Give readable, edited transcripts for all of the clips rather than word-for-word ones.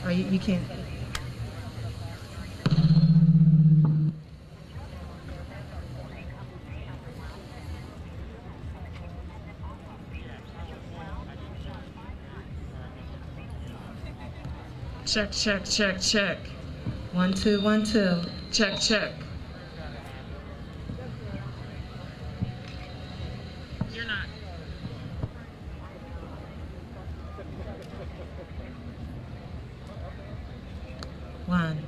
Or you can't. Check, check, check, check. 1, 2, 1, 2. Check, check. You're not. One.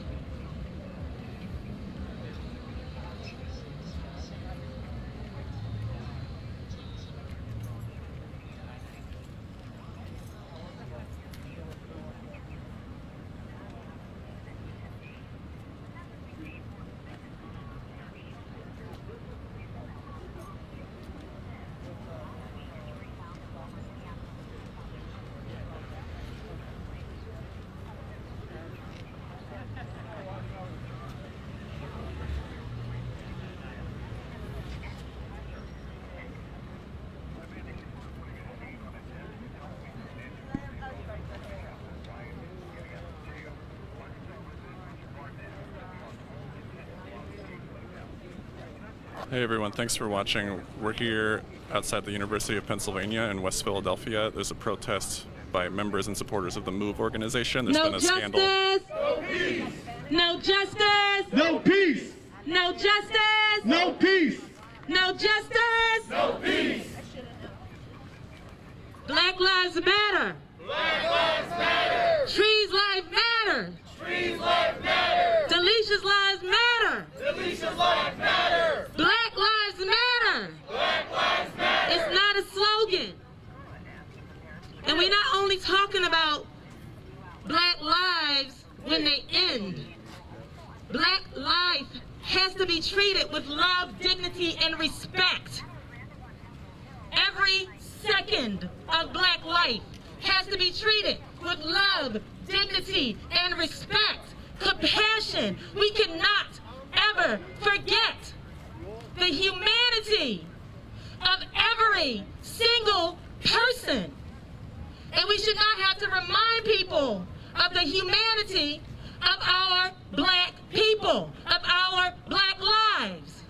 Hey everyone, thanks for watching. We're here outside the University of Pennsylvania in West Philadelphia. There's a protest by members and supporters of the MOVE organization. There's been a scandal. No peace! No justice! No peace! No justice! No peace! No justice! No peace! Black lives matter! Black lives matter! Trees lives matter! Trees lives matter! Delicia's lives matter! Delicia's lives matter! Black lives matter! Black lives matter! It's not a slogan. And we're not only talking about black lives when they end. Black life has to be treated with love, dignity, and respect. Every second of black life has to be treated with love, dignity, and respect. Compassion. We cannot ever forget the humanity of every single person. And we should not have to remind people of the humanity of our black people, of our black lives.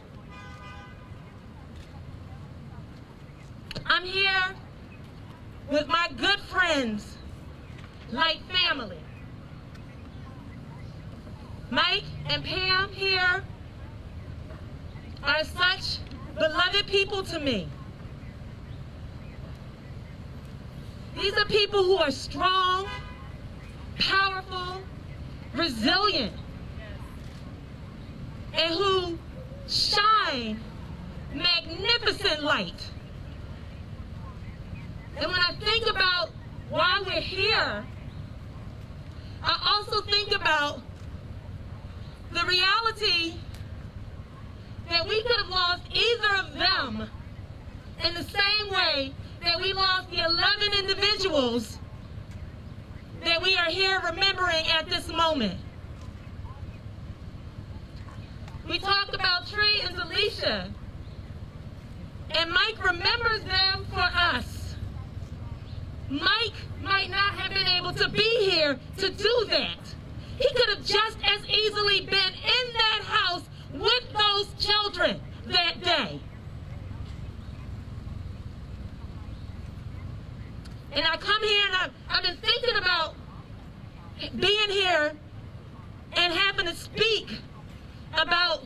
I'm here with my good friends, like family. Mike and Pam here are such beloved people to me. These are people who are strong, powerful, resilient, and who shine magnificent light. And when I think about why we're here, I also think about the reality that we could have lost either of them in the same way that we lost the 11 individuals that we are here remembering at this moment. We talked about Tree and Delisha, and Mike remembers them for us. Mike might not have been able to be here to do that. He could have just as easily been in that house with those children that day. And I come here and I've been thinking about being here and having to speak about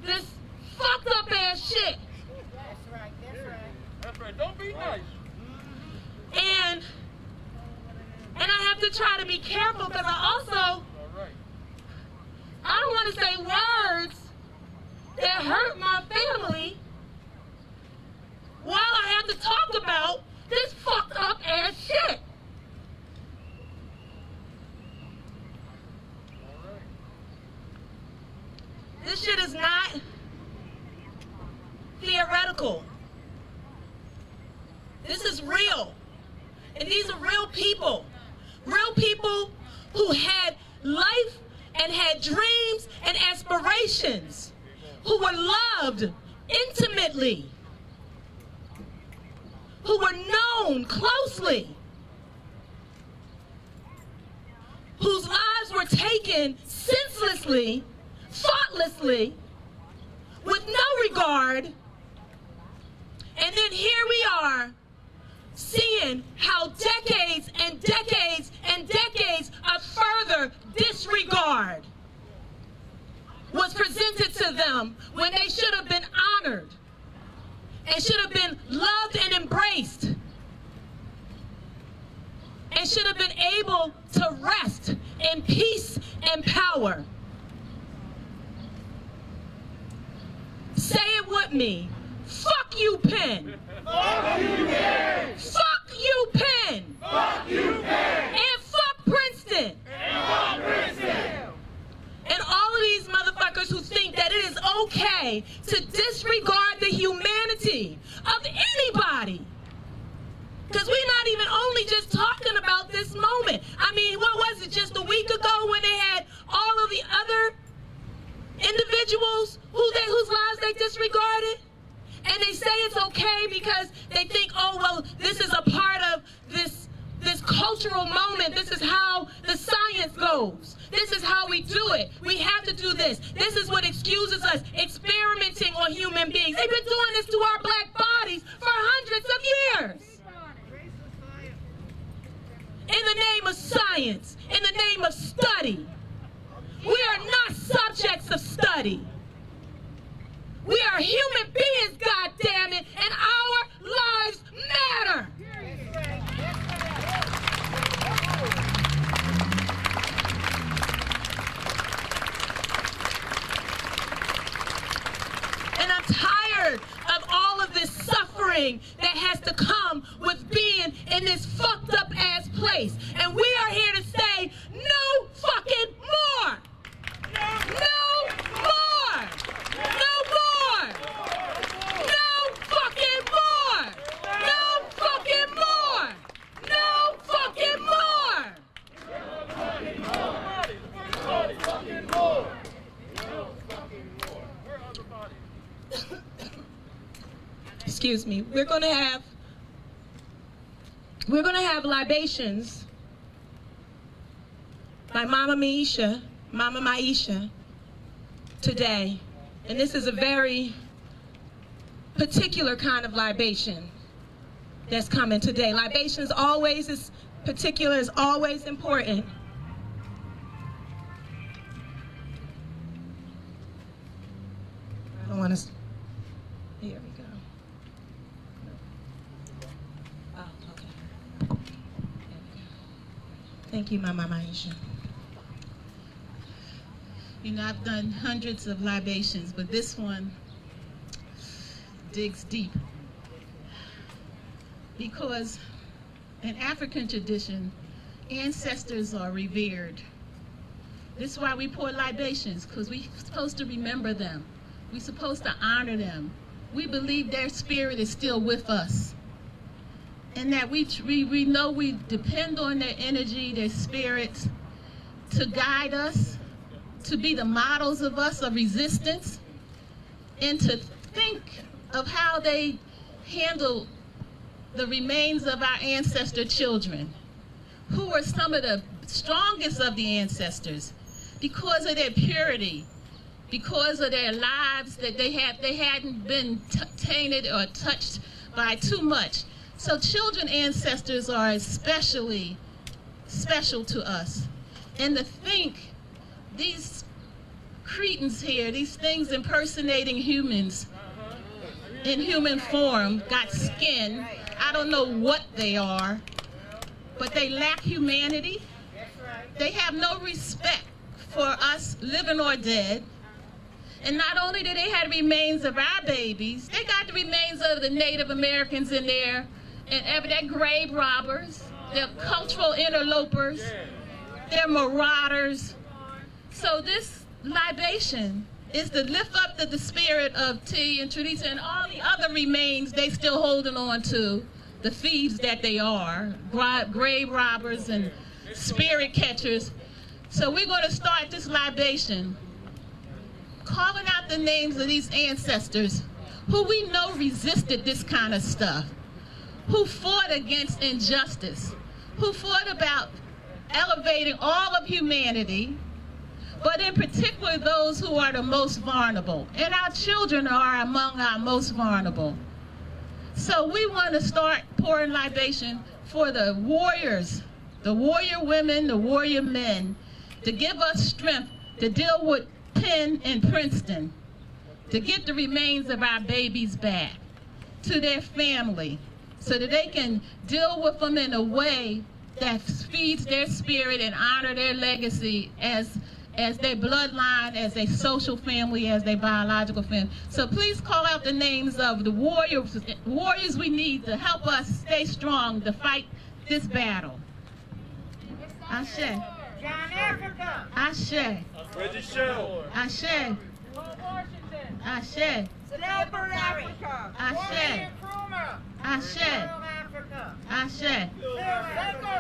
this fucked up ass shit. That's right, that's right. That's right, don't be nice. And I have to try to be careful because I don't want to say words that hurt my family while I have to talk about this fucked up ass shit. This shit is not theoretical. This is real. And these are real people. Real people who had life and had dreams and aspirations, who were loved intimately, who were known closely. taken senselessly, thoughtlessly, with no regard. And then here we are, seeing how decades and decades and decades of further disregard was presented to them when they should have been honored and should have been loved and embraced and should have been able to rest in peace and power. Say it with me. Fuck you, Penn. Fuck you, Penn. Fuck you, Penn. Fuck you, Penn. And fuck Princeton. And fuck Princeton. And all of these motherfuckers who think that it is okay to disregard the humanity of anybody. Because we're not even only just talking about this moment. I mean, what was it, just a week ago when they had all of the other individuals whose lives they disregarded? And they say it's okay because they think, oh, well, this is a part of this cultural moment. This is how the science goes. This is how we do it. We have to do this. This is what excuses us experimenting on human beings. They've been doing this to our black bodies for hundreds of years. In the name of science, in the name of study. We are not subjects of study. We are human beings, goddammit, and our lives matter. And I'm tired of all of this suffering that has to come with being in this fucked up ass place. And we are here to say, no fucking more. No more. No more. No fucking more. No fucking more. No fucking more. Excuse me. We're gonna have libations by Mama Maisha today. And this is a very particular kind of libation that's coming today. Libations always is particular, is always important. I don't want to. Here we go. Oh, okay. There we go. Thank you, Mama Maisha. You know, I've done hundreds of libations, but this one digs deep. Because in African tradition, ancestors are revered. This is why we pour libations, because we're supposed to remember them. We're supposed to honor them. We believe their spirit is still with us. And that we know we depend on their energy, their spirits, to guide us, to be the models of us of resistance, and to think of how they handle the remains of our ancestor children, who were some of the strongest of the ancestors because of their purity, because of their lives that they hadn't been tainted or touched by too much. So children ancestors are especially special to us. And to think these cretins here, these things impersonating humans in human form, got skin. I don't know what they are, but they lack humanity. They have no respect for us, living or dead. And not only do they have the remains of our babies, they got the remains of the Native Americans in there, and they're grave robbers, they're cultural interlopers, they're marauders. So this libation is to lift up the spirit of T and Teresa and all the other remains they still holding on to, the thieves that they are, grave robbers and spirit catchers. So we're going to start this libation calling out the names of these ancestors who we know resisted this kind of stuff, who fought against injustice, who fought about elevating all of humanity, but in particular those who are the most vulnerable. And our children are among our most vulnerable. So we want to start pouring libation for the warriors, the warrior women, the warrior men, to give us strength to deal with Penn and Princeton, to get the remains of our babies back to their family so that they can deal with them in a way that feeds their spirit and honor their legacy as their bloodline, as a social family, as their biological family. So please call out the names of the warriors we need to help us stay strong to fight this battle. Ashe. John Africa. Ashe. Reggie Shell. Ashe. Washington. Ashe. Celebrity Africa. Ashe. Nkrumah. Ashe. Africa. Ashe.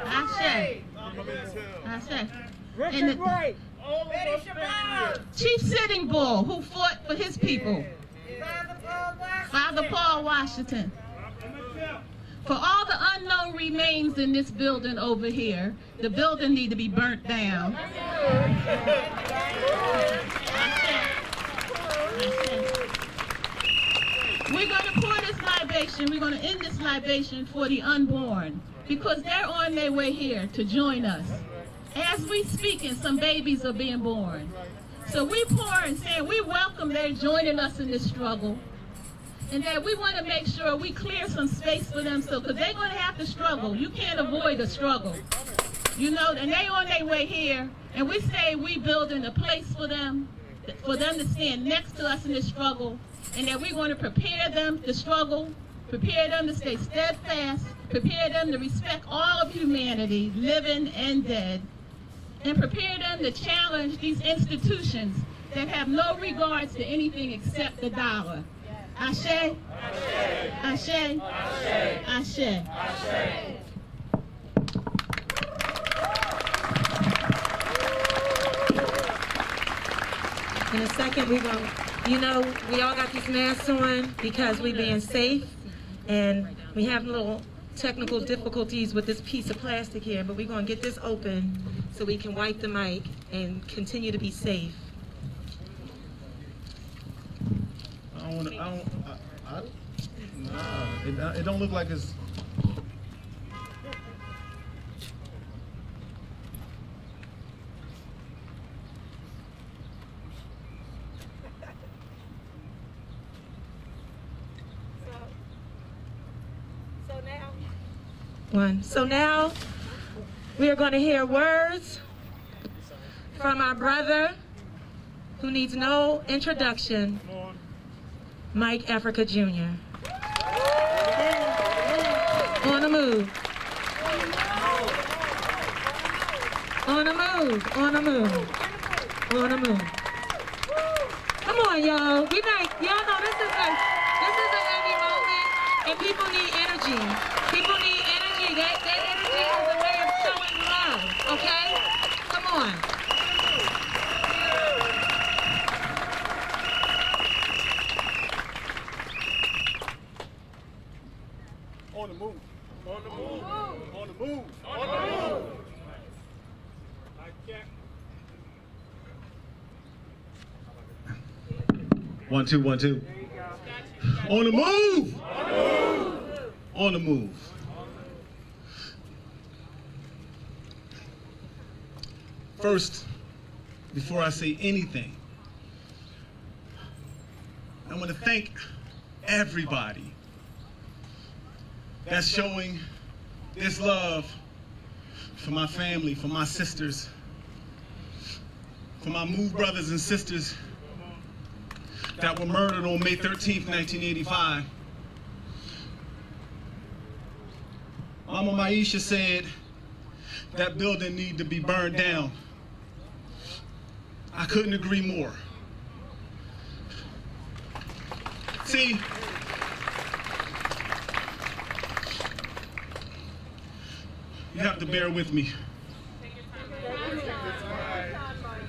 Ashe. Ashe. Richard Wright. Betty Shabazz. Chief Sitting Bull, who fought for his people. Father Paul Washington. For all the unknown remains in this building over here, the building need to be burnt down. We're going to pour this libation, we're going to end this libation for the unborn, because they're on their way here to join us. As we speaking, some babies are being born. So we pour and say we welcome their joining us in this struggle, and that we want to make sure we clear some space for them, so because they're going to have to struggle. You can't avoid the struggle, you know. And they on their way here, and we say we building a place for them to stand next to us in this struggle, and that we want to prepare them to struggle, prepare them to stay steadfast, prepare them to respect all of humanity, living and dead, and prepare them to challenge these institutions that have no regards to anything except the dollar. Ashe? Ashe? Ashe? Ashe? In a second, we're going to, you know, we all got these masks on because we're being safe, and we have little technical difficulties with this piece of plastic here, but we're going to get this open so we can wipe the mic and continue to be safe. It don't look like it's. So now we are going to hear words from our brother who needs no introduction, Mike Africa Jr. On the move. On the move. On the move. On the move. Come on, y'all. We like, y'all know this is a heavy moment, and people need energy. People need energy. That energy is a way of showing love. Okay? Come on. On the move. On the move. On the move. On the move. One, two, one, two. On the move. On the move. First, before I say anything, I want to thank everybody that's showing this love for my family, for my sisters, for my Move brothers and sisters that were murdered on May 13th, 1985. Mama Maisha said that building needed to be burned down. I couldn't agree more. See, you have to bear with me.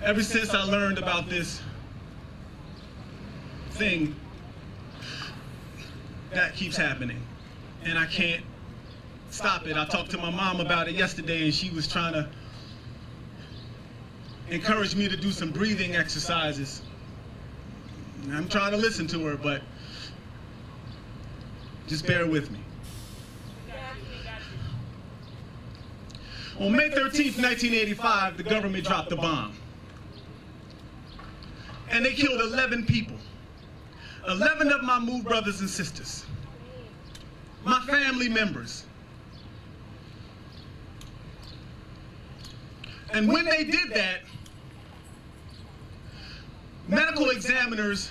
Ever since I learned about this thing, that keeps happening, and I can't stop it. I talked to my mom about it yesterday, and she was trying to encouraged me to do some breathing exercises. I'm trying to listen to her, but just bear with me. On May 13th, 1985, the government dropped a bomb. And they killed 11 people. 11 of my Move brothers and sisters. My family members. And when they did that, medical examiners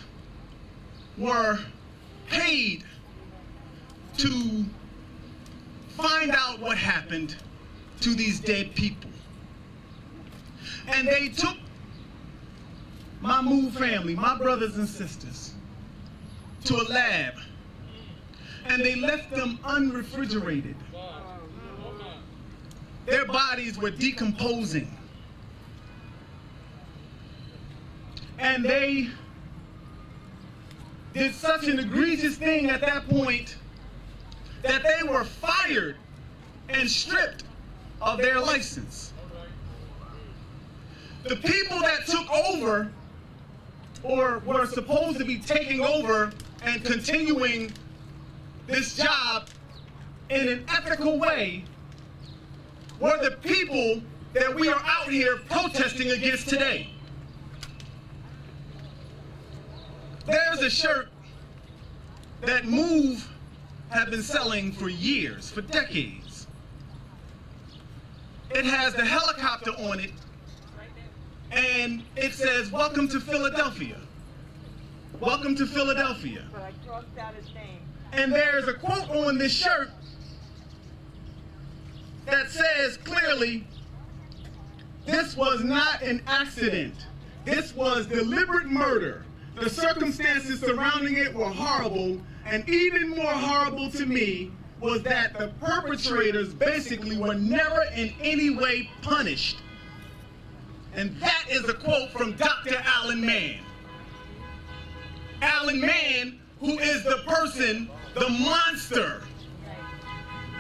were paid to find out what happened to these dead people. And they took my Move family, my brothers and sisters, to a lab, and they left them unrefrigerated. Their bodies were decomposing. And they did such an egregious thing at that point that they were fired and stripped of their license. The people that took over, or were supposed to be taking over and continuing this job in an ethical way, were the people that we are out here protesting against today. There's a shirt that Move have been selling for years, for decades. It has the helicopter on it, and it says, "Welcome to Philadelphia. Welcome to Philadelphia." But I crossed out his name. And there's a quote on this shirt that says clearly, "This was not an accident. This was deliberate murder. The circumstances surrounding it were horrible, and even more horrible to me was that the perpetrators basically were never in any way punished." And that is a quote from Dr. Alan Mann. Alan Mann, who is the person, the monster,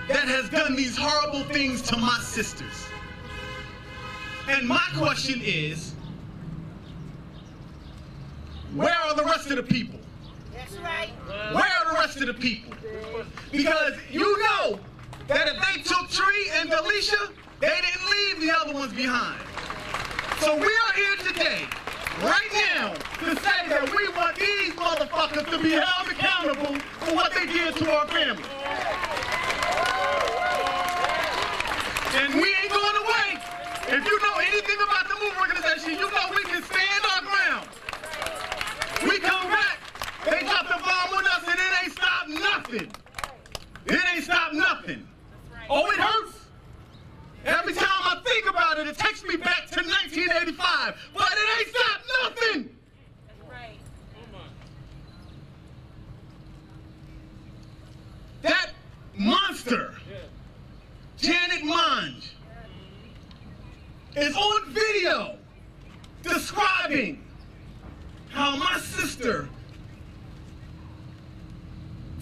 that has done these horrible things to my sisters. And my question is, where are the rest of the people? That's right. Where are the rest of the people? Because you know that if they took Tree and Delisha, they didn't leave the other ones behind. So we are here today, right now, to say that we want these motherfuckers to be held accountable for what they did to our family. And we ain't going away. If you know anything about the Move organization, you know we can stand our ground. We come back, they dropped the bomb on us, and it ain't stopped nothing. It ain't stopped nothing. Oh, it hurts. Every time I think about it, it takes me back to 1985, but it ain't stopped nothing. That's right. That monster, Janet Monge, is on video describing how my sister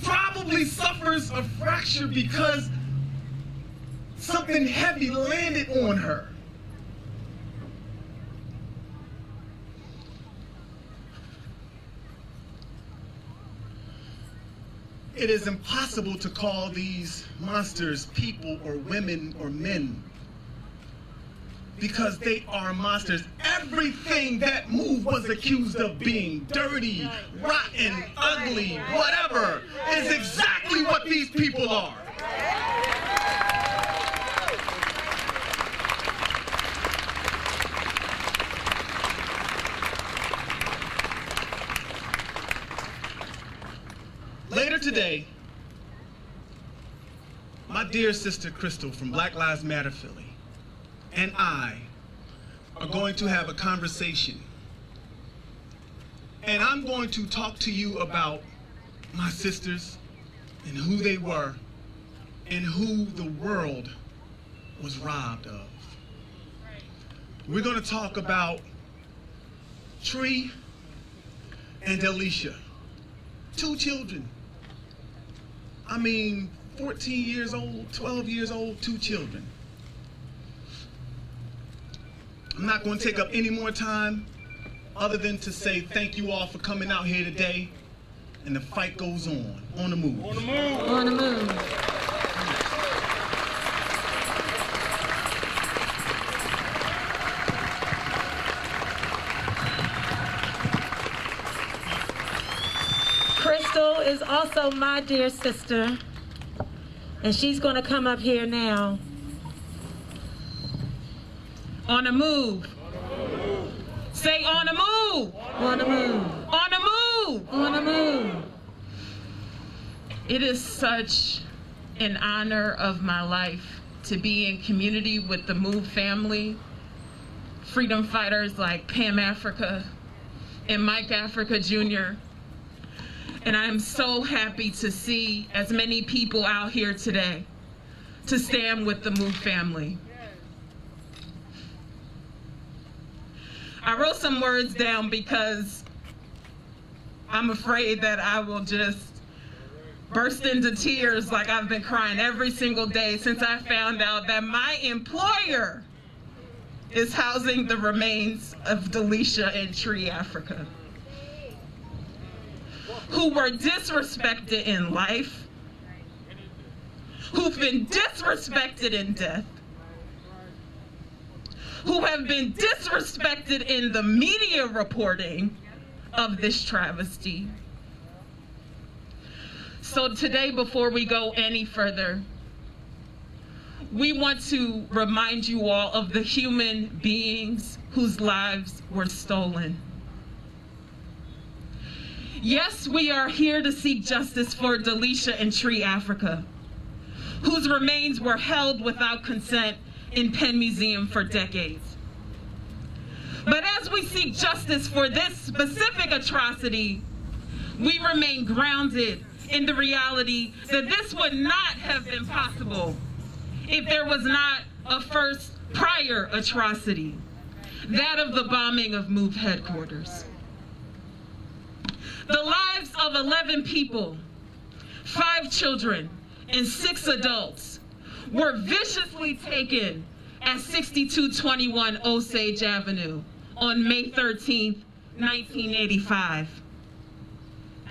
probably suffers a fracture because something heavy landed on her. It is impossible to call these monsters people or women or men, because they are monsters. Everything that Move was accused of being dirty, rotten, ugly, whatever, is exactly what these people are. Later today, my dear sister Crystal from Black Lives Matter Philly and I are going to have a conversation. And I'm going to talk to you about my sisters and who they were and who the world was robbed of. We're going to talk about Tree and Delisha, 2 children. I mean, 14 years old, 12 years old, 2 children. I'm not going to take up any more time other than to say thank you all for coming out here today. And the fight goes on the move. On the move. On the move. Crystal is also my dear sister, and she's going to come up here now. On the move. Say on the move. On the move. On the move. On the move. It is such an honor of my life to be in community with the Move family, freedom fighters like Pam Africa and Mike Africa Jr. And I am so happy to see as many people out here today to stand with the Move family. I wrote some words down because I'm afraid that I will just burst into tears like I've been crying every single day since I found out that my employer is housing the remains of Delisha and Tree Africa, who were disrespected in life, who've been disrespected in death, who have been disrespected in the media reporting of this travesty. So today, before we go any further, we want to remind you all of the human beings whose lives were stolen. Yes, we are here to seek justice for Delisha and Tree Africa, whose remains were held without consent in Penn Museum for decades. But as we seek justice for this specific atrocity, we remain grounded in the reality that this would not have been possible if there was not a first prior atrocity, that of the bombing of Move headquarters. The lives of 11 people, 5 children, and 6 adults were viciously taken at 6221 Osage Avenue on May 13th, 1985.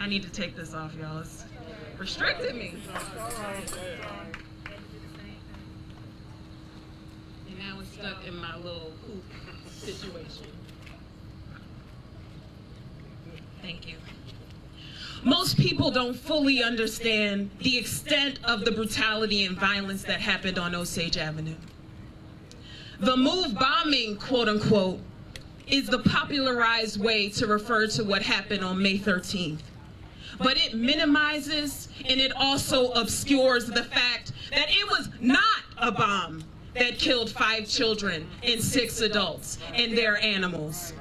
I need to take this off, y'all. It's restricted me. And now it's stuck in my little hoop situation. Thank you. Most people don't fully understand the extent of the brutality and violence that happened on Osage Avenue. The Move bombing, quote unquote, is the popularized way to refer to what happened on May 13th. But it minimizes and it also obscures the fact that it was not a bomb that killed 5 children and 6 adults and their animals.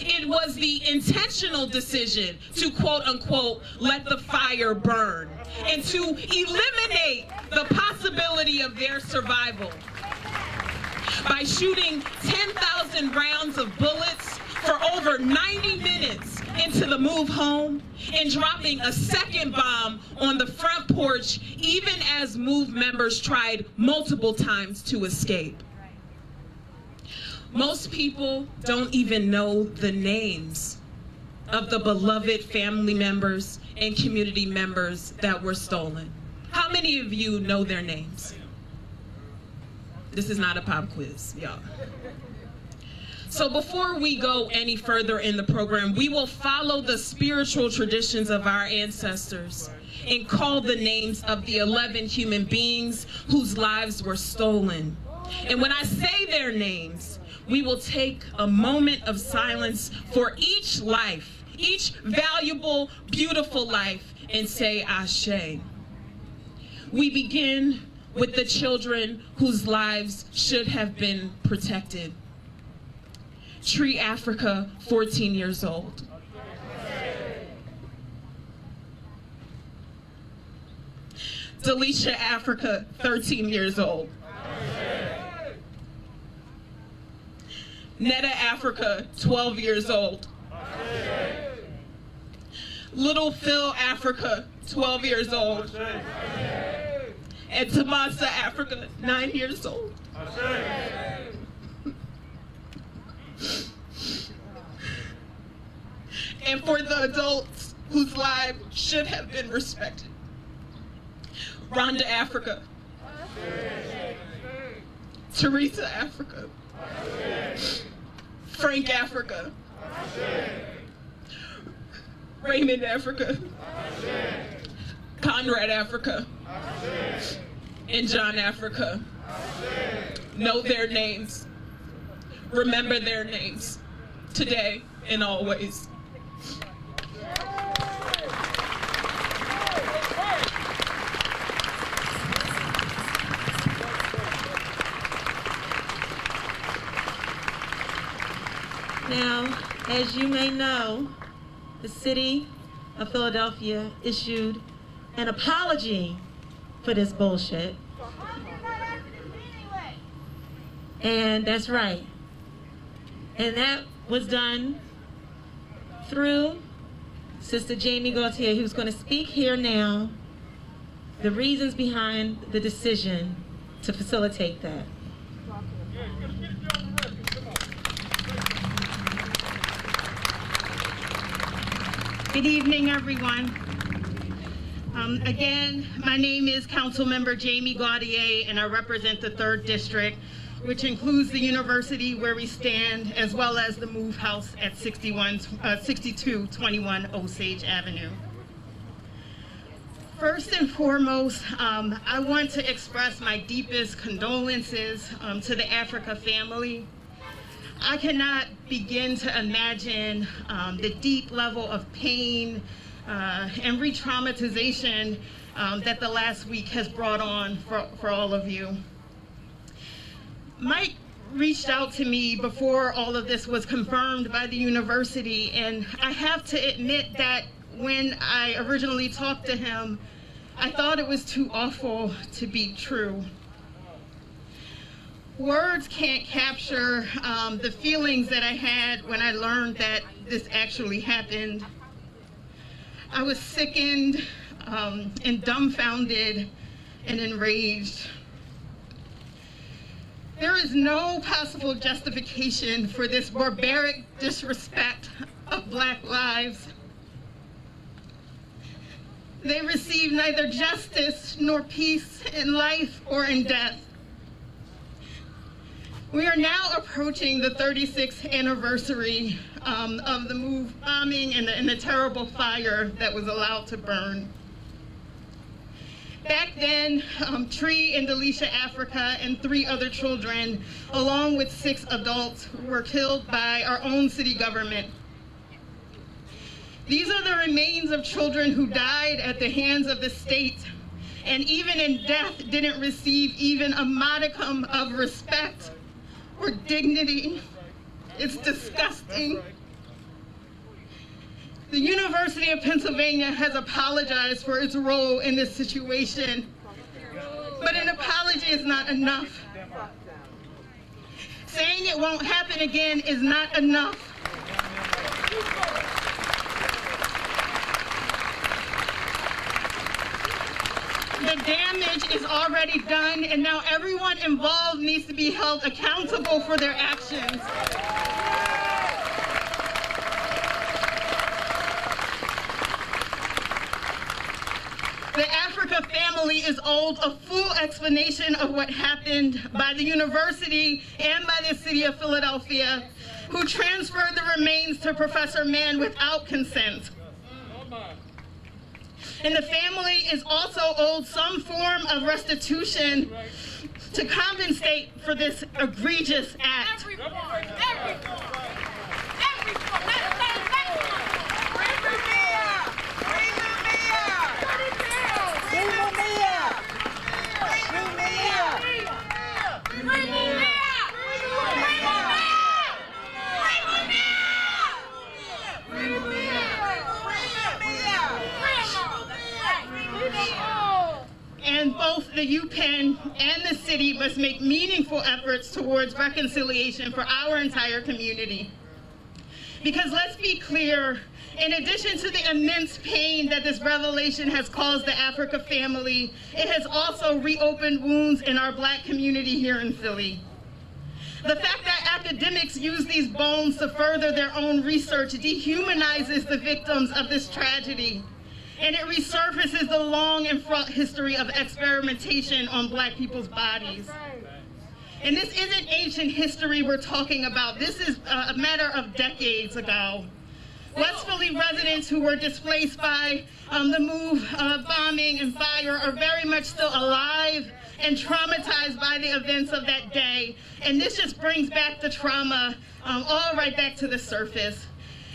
It was the intentional decision to, quote unquote, let the fire burn and to eliminate the possibility of their survival by shooting 10,000 rounds of bullets for over 90 minutes into the Move home and dropping a second bomb on the front porch, even as Move members tried multiple times to escape. Most people don't even know the names of the beloved family members and community members that were stolen. How many of you know their names? This is not a pop quiz, y'all. So before we go any further in the program, we will follow the spiritual traditions of our ancestors and call the names of the 11 human beings whose lives were stolen. And when I say their names, we will take a moment of silence for each life, each valuable, beautiful life, and say Ashe. We begin with the children whose lives should have been protected. Tree Africa, 14 years old. Delisha Africa, 13 years old. Netta Africa, 12 years old. Little Phil Africa, 12 years old. And Tamasa Africa, 9 years old. for the adults whose lives should have been respected. Rhonda Africa. Teresa Africa. Frank Africa. Raymond Africa. Conrad Africa. And John Africa. Know their names. Remember their names. Today and always. Now, as you may know, the city of Philadelphia issued an apology for this bullshit. And that's right. And that was done through Sister Jamie Gautier, who's going to speak here now, the reasons behind the decision to facilitate that. Good evening, everyone. Again, my name is Councilmember Jamie Gautier, and I represent the 3rd District, which includes the university where we stand, as well as the Move House at 6221 Osage Avenue. First and foremost, I want to express my deepest condolences to the Africa family. I cannot begin to imagine the deep level of pain and re-traumatization that the last week has brought on for all of you. Mike reached out to me before all of this was confirmed by the university, and I have to admit that when I originally talked to him, I thought it was too awful to be true. Words can't capture the feelings that I had when I learned that this actually happened. I was sickened and dumbfounded and enraged. There is no possible justification for this barbaric disrespect of Black lives. They receive neither justice nor peace in life or in death. We are now approaching the 36th anniversary of the Move bombing and the terrible fire that was allowed to burn. Back then, Tree and Delisha Africa and 3 other children, along with 6 adults, were killed by our own city government. These are the remains of children who died at the hands of the state, and even in death didn't receive even a modicum of respect or dignity. It's disgusting. The University of Pennsylvania has apologized for its role in this situation, but an apology is not enough. Saying it won't happen again is not enough. The damage is already done, and now everyone involved needs to be held accountable for their actions. The Africa family is owed a full explanation of what happened by the university and by the city of Philadelphia, who transferred the remains to Professor Mann without consent. And the family is also owed some form of restitution to compensate for this egregious act. And both the UPenn and the city must make meaningful efforts towards reconciliation for our entire community. Because let's be clear, in addition to the immense pain that this revelation has caused the Africa family, it has also reopened wounds in our Black community here in Philly. The fact that academics academics use these bones to further their own research dehumanizes the victims of this tragedy. And it resurfaces the long and fraught history of experimentation on Black people's bodies. And this isn't ancient history we're talking about. This is a matter of decades ago. West Philly residents who were displaced by the MOVE bombing and fire are very much still alive and traumatized by the events of that day. And this just brings back the trauma all right back to the surface.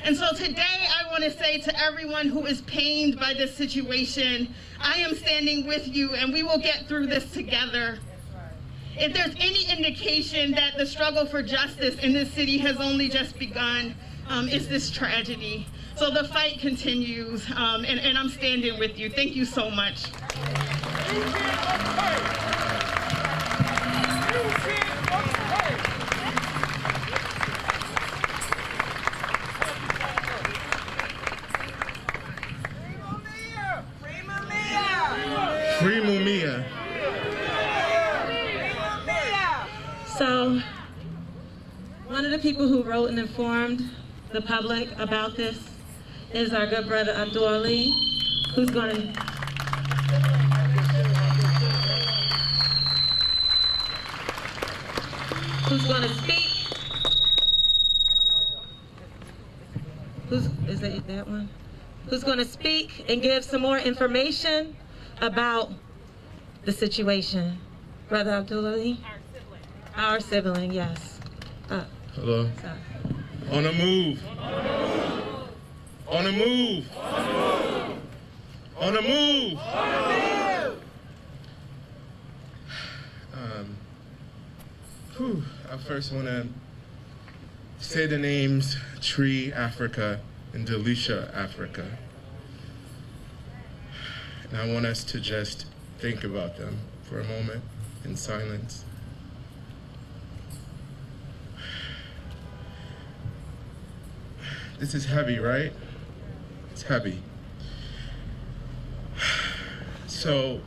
And so today I want to say to everyone who is pained by this situation, I am standing with you and we will get through this together. If there's any indication that the struggle for justice in this city has only just begun, it's this tragedy. So the fight continues, and I'm standing with you. Thank you so much. Free Mumia. So, one of the people who wrote and informed the public about this is our good brother Abdul Ali, who's going to speak. Is that one? Who's going to speak and give some more information about the situation. Brother Abdul Ali? Our sibling, yes. Hello. Sorry. On the move. On the move. On the move. I first want to say the names Tree Africa and Delisha Africa. And I want us to just think about them for a moment in silence. This is heavy, right? It's heavy. So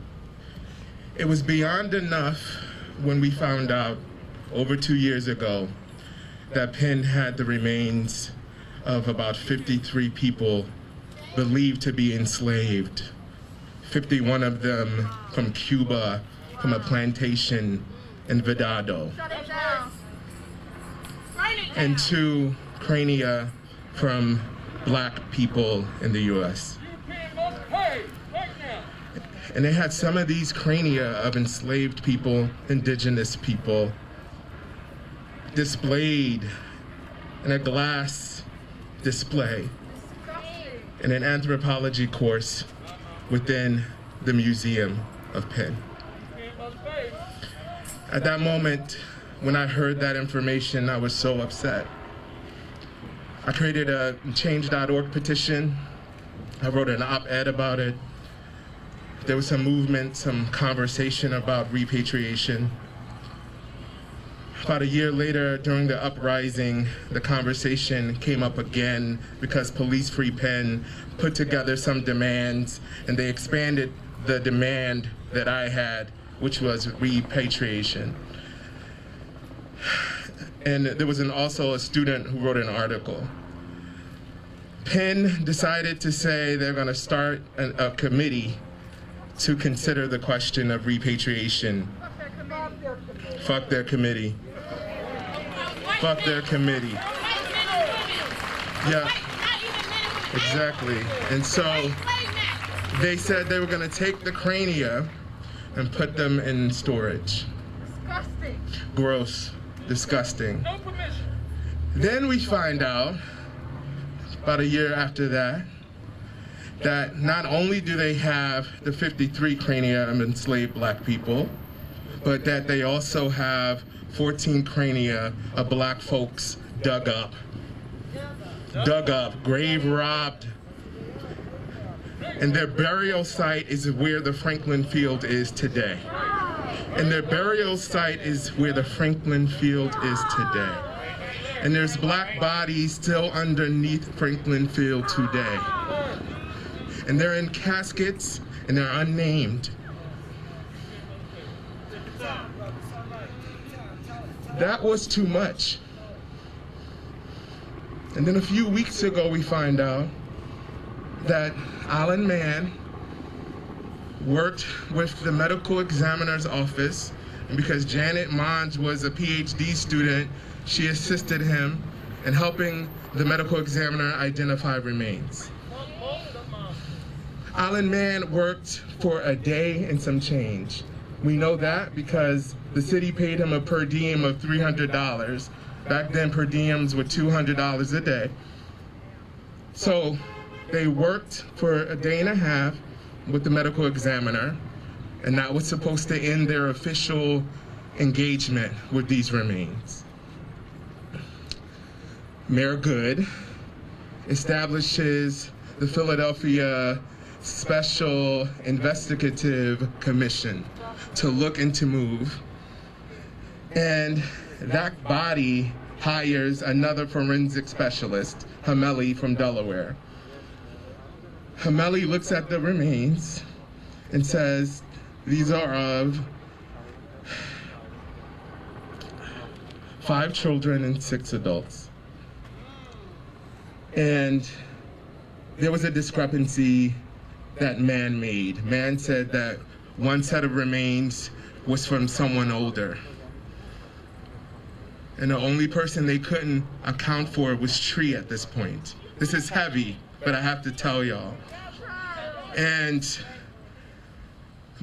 it was beyond enough when we found out over 2 years ago that Penn had the remains of about 53 people believed to be enslaved. 51 of them from Cuba, from a plantation in Vedado. And 2 crania from Black people in the US. And they had some of these crania of enslaved people, indigenous people, displayed in a glass display in an anthropology course within the Museum of Penn. At that moment, when I heard that information, I was so upset. I created a change.org petition. I wrote an op-ed about it. There was some movement, some conversation about repatriation. About a year later, during the uprising, the conversation came up again because Police Free Penn put together some demands, and they expanded the demand that I had, which was repatriation. And there was also a student who wrote an article. Penn decided to say they're going to start a committee to consider the question of repatriation. Fuck their committee. Fuck their committee. Yeah, exactly. And so they said they were going to take the crania and put them in storage. Disgusting. Gross. Disgusting. No permission. Then we find out, about a year after that, that not only do they have the 53 crania of enslaved Black people, but that they also have 14 crania of Black folks dug up, grave robbed. And their burial site is where the Franklin Field is today. And their burial site is where the Franklin Field is today. And there's Black bodies still underneath Franklin Field today. And they're in caskets and they're unnamed. That was too much. And then a few weeks ago, we find out that Alan Mann worked with the medical examiner's office, and because Janet Monge was a PhD student, she assisted him in helping the medical examiner identify remains. Alan Mann worked for a day and some change. We know that because the city paid him a per diem of $300. Back then, per diems were $200 a day. So they worked for a day and a half with the medical examiner, and that was supposed to end their official engagement with these remains. Mayor Good establishes the Philadelphia Special Investigative Commission to look into MOVE, and that body hires another forensic specialist, Hameli from Delaware. Hameli looks at the remains and says, these are of 5 children and 6 adults. And there was a discrepancy that Mann made. Mann said that one set of remains was from someone older. And the only person they couldn't account for was Tree at this point. This is heavy, but I have to tell y'all. And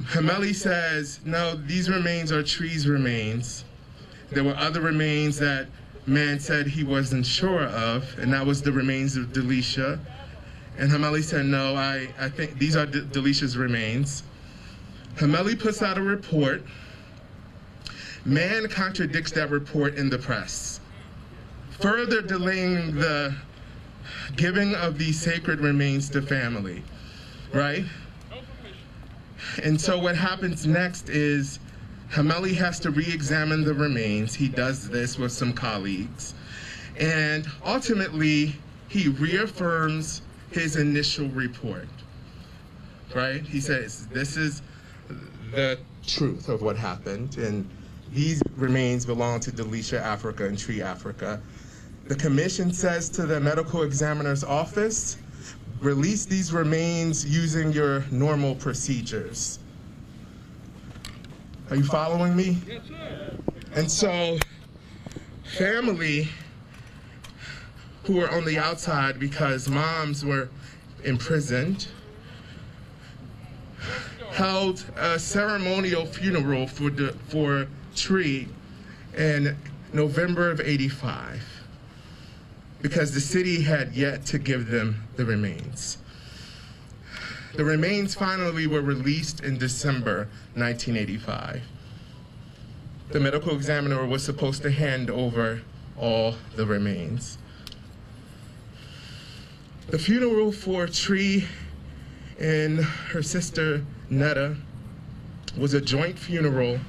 Hameli says, no, these remains are Tree's remains. There were other remains that Mann said he wasn't sure of, and that was the remains of Delisha. And Hameli said, no, I think these are Delisha's remains. Hameli puts out a report. Mann contradicts that report in the press, further delaying the giving of these sacred remains to family, right? And so what happens next is Hameli has to re-examine the remains. He does this with some colleagues. And ultimately, he reaffirms his initial report, right? He says, this is the truth of what happened, and these remains belong to Delisha Africa and Tree Africa. The commission says to the medical examiner's office, release these remains using your normal procedures. Are you following me? Yes, sir. And so, family who were on the outside because moms were imprisoned held a ceremonial funeral for Tree in November of '85 because the city had yet to give them the remains. The remains finally were released in December 1985. The medical examiner was supposed to hand over all the remains. The funeral for Tree and her sister Netta was a joint funeral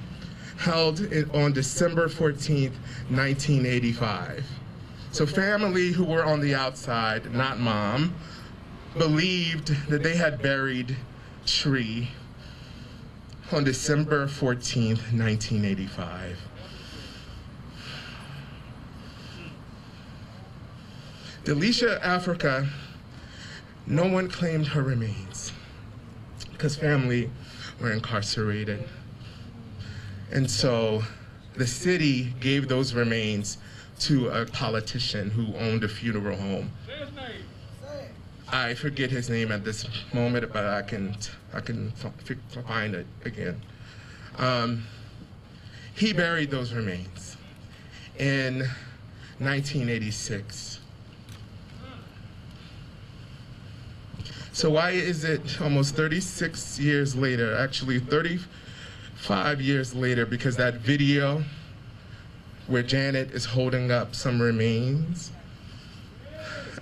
held on December 14th, 1985. So family who were on the outside, not mom, believed that they had buried Tree on December 14th, 1985. Delisha Africa, no one claimed her remains because family were incarcerated. And so the city gave those remains to a politician who owned a funeral home. I forget his name at this moment, but I can find it again. He buried those remains in 1986. So why is it almost 36 years later, actually 35 years later, because that video where Janet is holding up some remains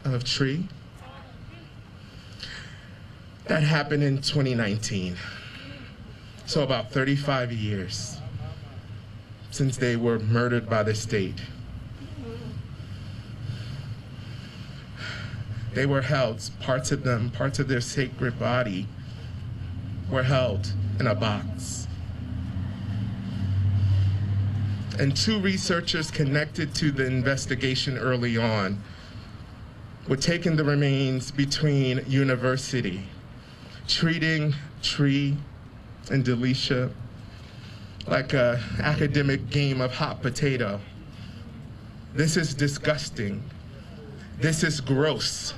of Tree, that happened in 2019. So about 35 years since they were murdered by the state. They were held, parts of their sacred body were held in a box. And 2 researchers connected to the investigation early on We're taking the remains between university, treating Tree and Delisha like an academic game of hot potato. This is disgusting. This is gross.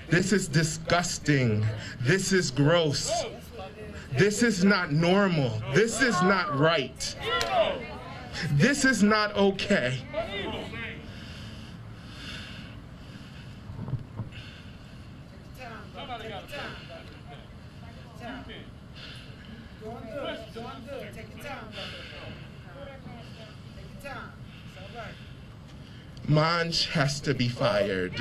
This is disgusting. This is gross. This is not normal. This is not right. This is not okay. Monge has to be fired.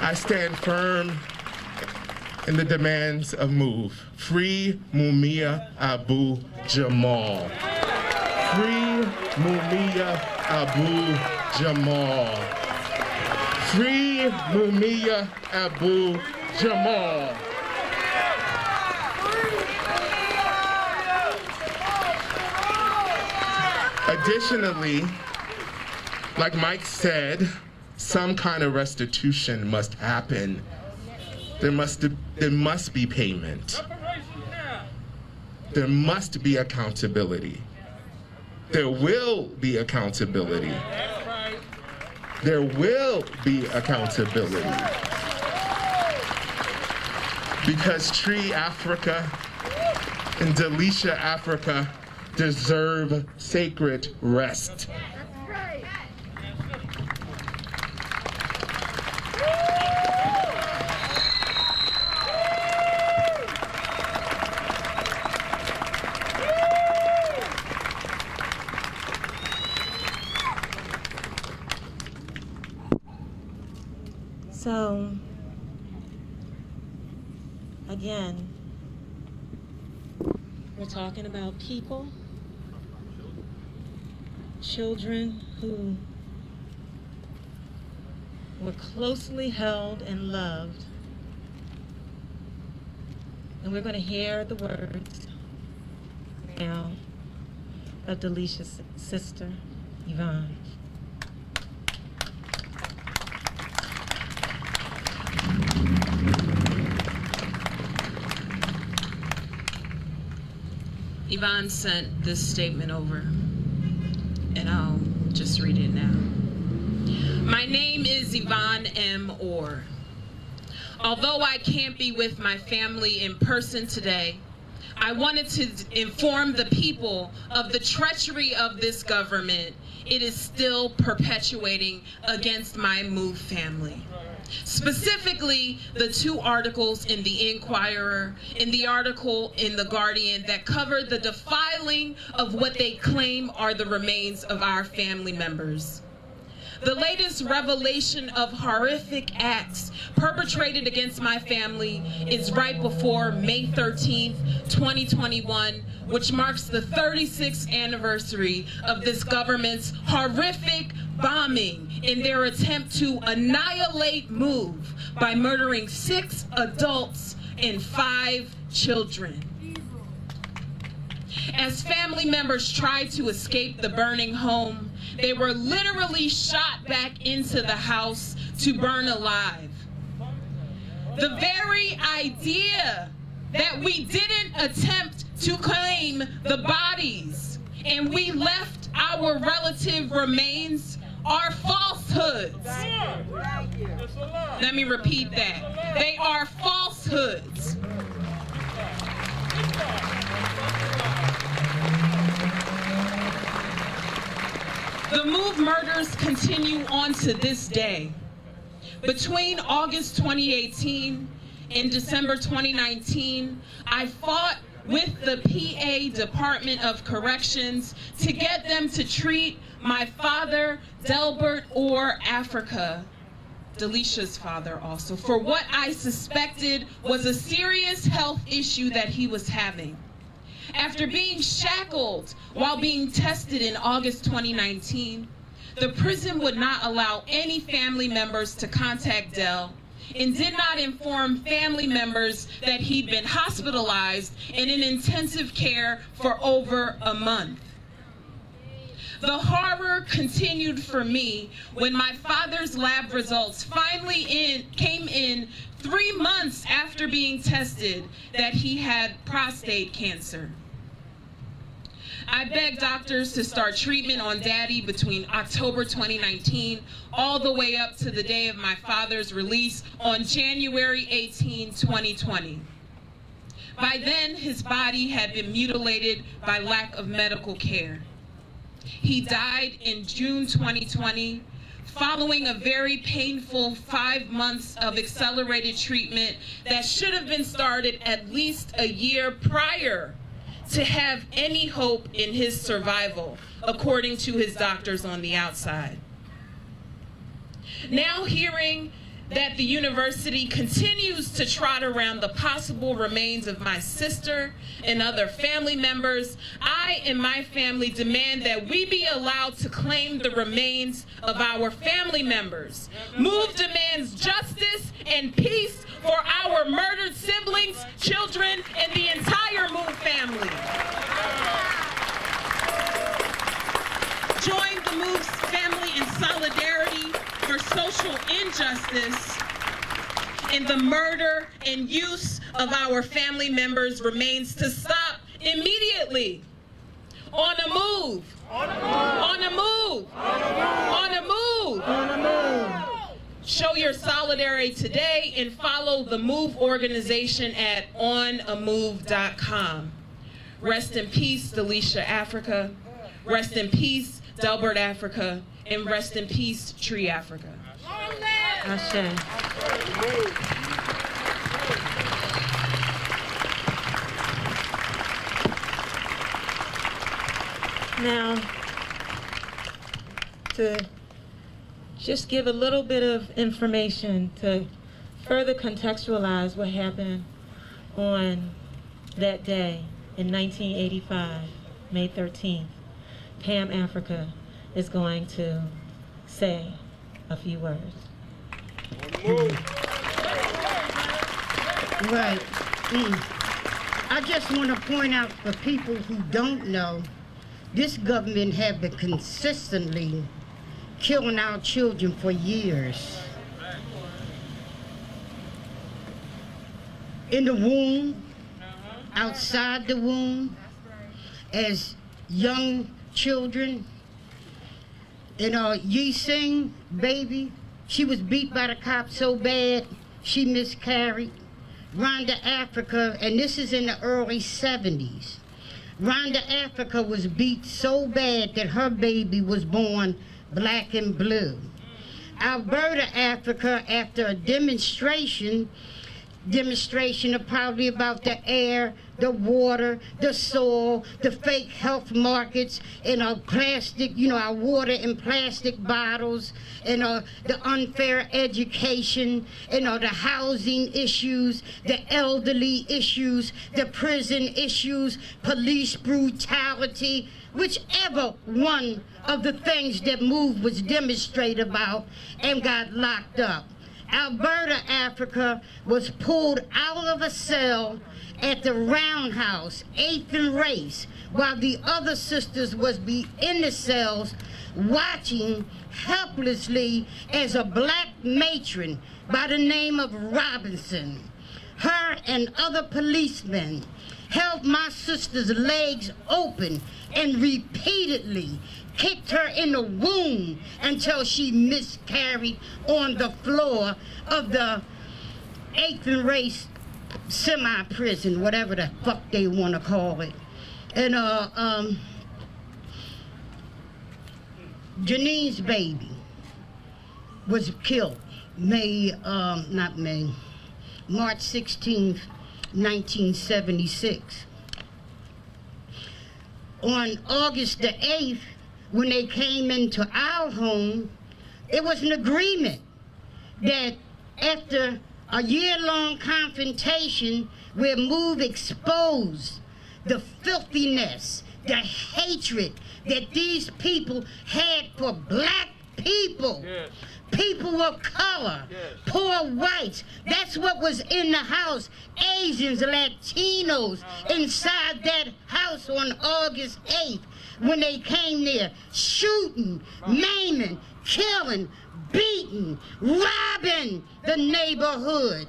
I stand firm in the demands of MOVE. Free Mumia Abu Jamal. Free Mumia Abu Jamal. Free Mumia Abu Jamal. Additionally, like Mike said, some kind of restitution must happen. There must be payment. There must be accountability. There will be accountability. There will be accountability. Because Tree Africa and Delisha Africa deserve sacred rest. So, again, we're talking about people, children who were closely held and loved. And we're going to hear the words now of Delisha's sister, Yvonne. Yvonne sent this statement over, and I'll just read it now. My name is Yvonne M. Orr. Although I can't be with my family in person today, I wanted to inform the people of the treachery of this government it is still perpetuating against my MOVE family. Specifically, the two articles in the Inquirer, in the article in the Guardian that covered the defiling of what they claim are the remains of our family members. The latest revelation of horrific acts perpetrated against my family is right before May 13th, 2021, which marks the 36th anniversary of this government's horrific bombing in their attempt to annihilate MOVE by murdering 6 adults and 5 children. As family members tried to escape the burning home, they were literally shot back into the house to burn alive. The very idea that we didn't attempt to claim the bodies and we left our relative remains are falsehoods. Let me repeat that. They are falsehoods. The MOVE murders continue on to this day. Between August 2018 and December 2019, I fought with the PA Department of Corrections to get them to treat my father, Delbert Orr Africa, Delisha's father also, for what I suspected was a serious health issue that he was having. After being shackled while being tested in August 2019, the prison would not allow any family members to contact Del, and did not inform family members that he'd been hospitalized and in intensive care for over a month. The horror continued for me when my father's lab results finally came in 3 months after being tested that he had prostate cancer. I begged doctors to start treatment on Daddy between October 2019 all the way up to the day of my father's release on January 18, 2020. By then, his body had been mutilated by lack of medical care. He died in June 2020, following a very painful 5 months of accelerated treatment that should have been started at least a year prior to have any hope in his survival, according to his doctors on the outside. Now hearing that the university continues to trot around the possible remains of my sister and other family members, I and my family demand that we be allowed to claim the remains of our family members. MOVE demands justice and peace for our murdered siblings, children, and the entire MOVE family. Join the MOVE family in solidarity for social injustice and the murder and use of our family members' remains to stop immediately. On a move. On a move. On a move. On a move. On a move. Show your solidarity today and follow the MOVE organization at onamove.com. Rest in peace, Delisha Africa. Rest in peace, Delbert Africa. And rest in peace, Tree Africa. Ashe. Now, to just give a little bit of information to further contextualize what happened on that day in 1985, May 13th, Pam Africa is going to say a few words. Right. I just want to point out for people who don't know, this government have been consistently killing our children for years. In the womb, outside the womb, as young children. And Yi Sing, baby, she was beat by the cops so bad, she miscarried. Rhonda Africa, and this is in the early 70s. Rhonda Africa was beat so bad that her baby was born black and blue. Alberta Africa, after a demonstration of probably about the air, the water, the soil, the fake health markets, and our plastic, our water in plastic bottles, and the unfair education, and the housing issues, the elderly issues, the prison issues, police brutality, whichever one of the things that MOVE was demonstrated about and got locked up. Alberta Africa was pulled out of a cell at the Roundhouse, 8th and Race, while the other sisters was in the cells watching helplessly as a black matron by the name of Robinson, her and other policemen, held my sister's legs open and repeatedly kicked her in the womb until she miscarried on the floor of the 8th and Race semi-prison, whatever the fuck they want to call it. And Janine's baby was killed March 16th, 1976. On August the 8th, when they came into our home, it was an agreement that after a year-long confrontation where MOVE exposed the filthiness, the hatred that these people had for black people, people of color, poor whites. That's what was in the house. Asians, Latinos inside that house on August 8th when they came there, shooting, maiming, killing, beating, robbing the neighborhood.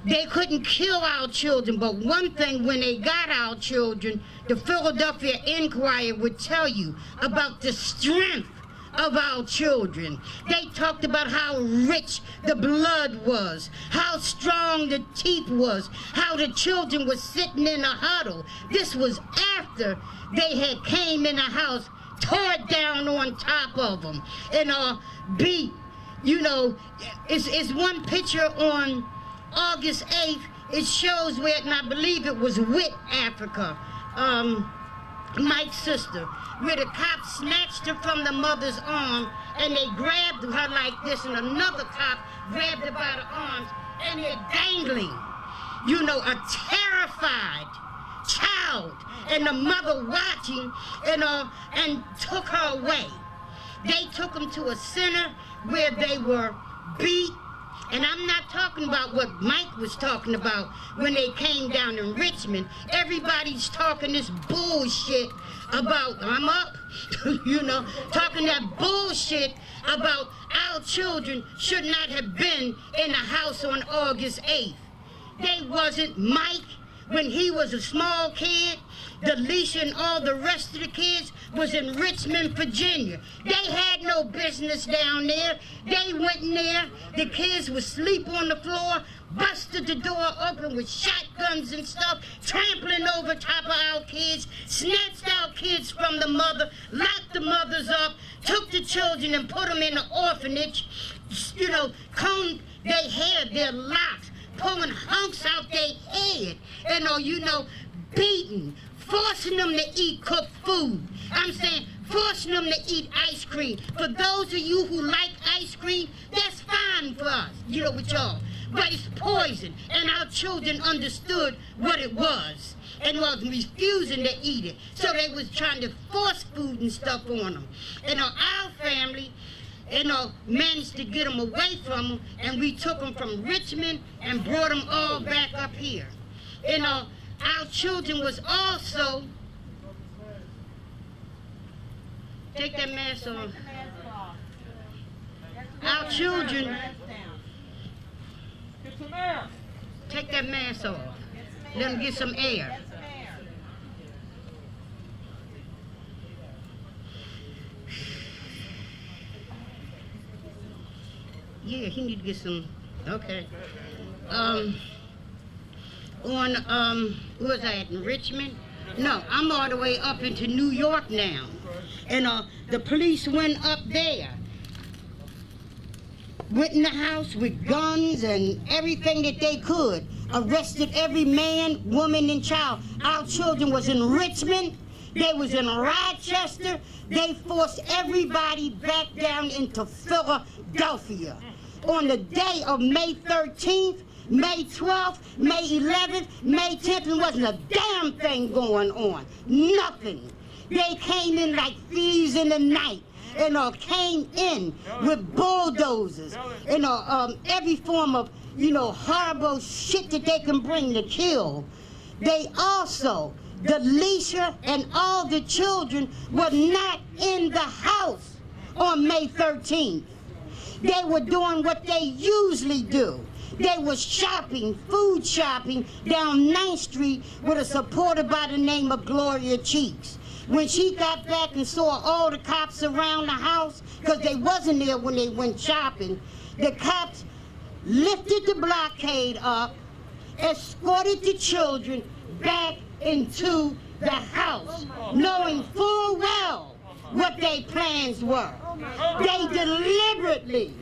They couldn't kill our children, but one thing, when they got our children, the Philadelphia Inquirer would tell you about the strength of our children. They talked about how rich the blood was, how strong the teeth was, how the children were sitting in a huddle. This was after they had came in the house, tore it down on top of them, and beat, you know, it's one picture on August 8th, it shows where, and I believe it was Wit, Africa, Mike's sister, where the cops snatched her from the mother's arm and they grabbed her like this, and another cop grabbed her by the arms, and they're dangling, you know, a terrified child, and the mother watching, and took her away. They took them to a center where they were beat. And I'm not talking about what Mike was talking about when they came down in Richmond. Everybody's talking this bullshit about, I'm up, you know, talking that bullshit about our children should not have been in the house on August 8th. They wasn't. Mike, when he was a small kid, Delisha and all the rest of the kids was in Richmond, Virginia. They had no business down there. They went in there, the kids would sleep on the floor, busted the door open with shotguns and stuff, trampling over top of our kids, snatched our kids from the mother, locked the mothers up, took the children and put them in an orphanage, you know, combed their hair, their locks, pulling hunks out their head, and you know, beating, forcing them to eat cooked food. I'm saying, forcing them to eat ice cream. For those of you who like ice cream, that's fine for us, you know, with y'all. But it's poison, and our children understood what it was and was refusing to eat it. So they was trying to force food and stuff on them. And our family, managed to get them away from them, and we took them from Richmond and brought them all back up here. Our children was also, take that mask off. Our children, take that mask off. Let them get some air. Yeah, he need to get some, okay. Where was I at, in Richmond? No, I'm all the way up into New York now. And the police went up there, went in the house with guns and everything that they could, arrested every man, woman, and child. Our children was in Richmond, they was in Rochester, they forced everybody back down into Philadelphia. On the day of May 13th, May 12th, May 11th, May 10th, there wasn't a damn thing going on. Nothing. They came in like thieves in the night, and came in with bulldozers, and every form of, horrible shit that they can bring to kill. They also, Delisha and all the children were not in the house on May 13th. They were doing what they usually do. They was shopping, food shopping, down 9th Street with a supporter by the name of Gloria Cheeks. When she got back and saw all the cops around the house, because they wasn't there when they went shopping, the cops lifted the blockade up, escorted the children back into the house, knowing full well what their plans were. They deliberately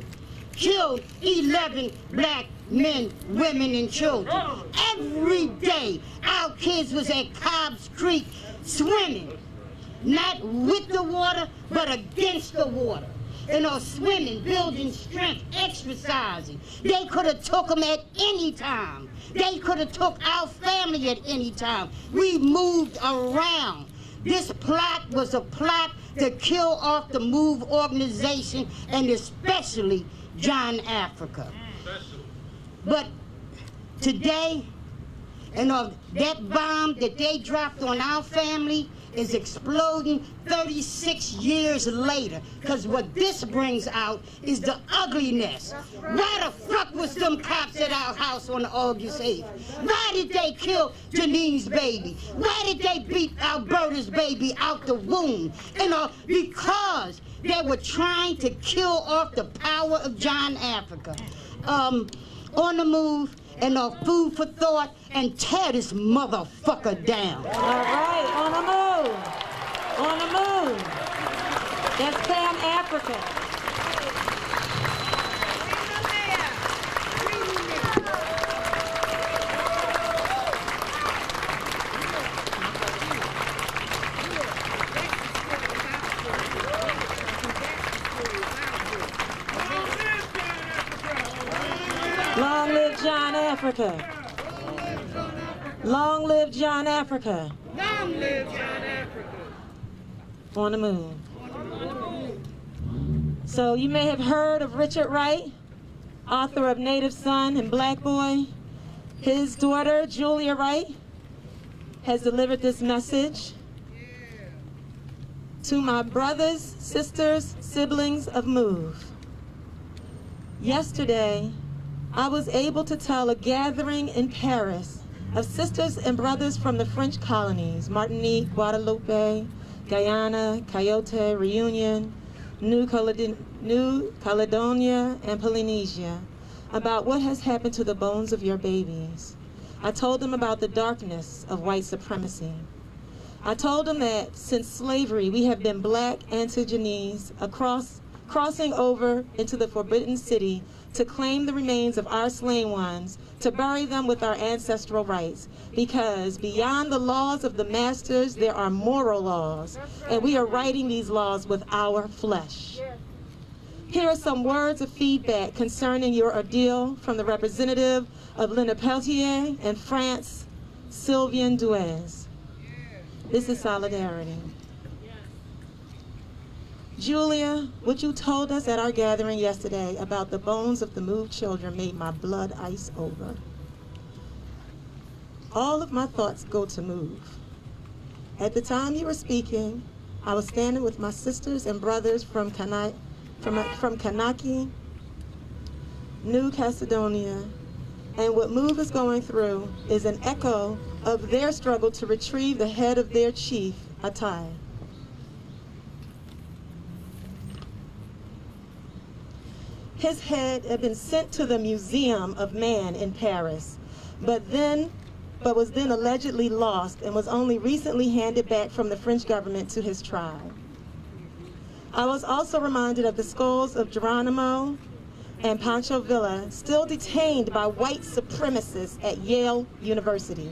killed 11 black men, women, and children. Every day, our kids was at Cobb's Creek swimming, not with the water, but against the water. Swimming, building strength, exercising. They could have took them at any time. They could have took our family at any time. We moved around. This plot was a plot to kill off the MOVE organization and especially John Africa. But today, that bomb that they dropped on our family is exploding 36 years later. Because what this brings out is the ugliness. Why the fuck was them cops at our house on August 8th? Why did they kill Janine's baby? Why did they beat Alberta's baby out the womb? Because they were trying to kill off the power of John Africa. On the move, and food for thought, and tear this motherfucker down. All right, on the move. On the move. That's Pan Africa. Long live John Africa. Long live John Africa. Long live John Africa. On the move. So you may have heard of Richard Wright, author of Native Son and Black Boy. His daughter, Julia Wright, has delivered this message to my brothers, sisters, siblings of MOVE. Yesterday, I was able to tell a gathering in Paris of sisters and brothers from the French colonies, Martinique, Guadeloupe, Guyana, Coyote, Reunion, New Caledonia, and Polynesia, about what has happened to the bones of your babies. I told them about the darkness of white supremacy. I told them that since slavery, we have been black Antigenese crossing over into the Forbidden City to claim the remains of our slain ones, to bury them with our ancestral rights, because beyond the laws of the masters, there are moral laws, and we are writing these laws with our flesh. Here are some words of feedback concerning your ordeal from the representative of Lenapeltier and France, Sylvian Duez. This is solidarity. Julia, what you told us at our gathering yesterday about the bones of the MOVE children made my blood ice over. All of my thoughts go to MOVE. At the time you were speaking, I was standing with my sisters and brothers from Kanaki, New Caledonia, and what MOVE is going through is an echo of their struggle to retrieve the head of their chief, Atai. His head had been sent to the Museum of Man in Paris, but was then allegedly lost and was only recently handed back from the French government to his tribe. I was also reminded of the skulls of Geronimo and Pancho Villa, still detained by white supremacists at Yale University.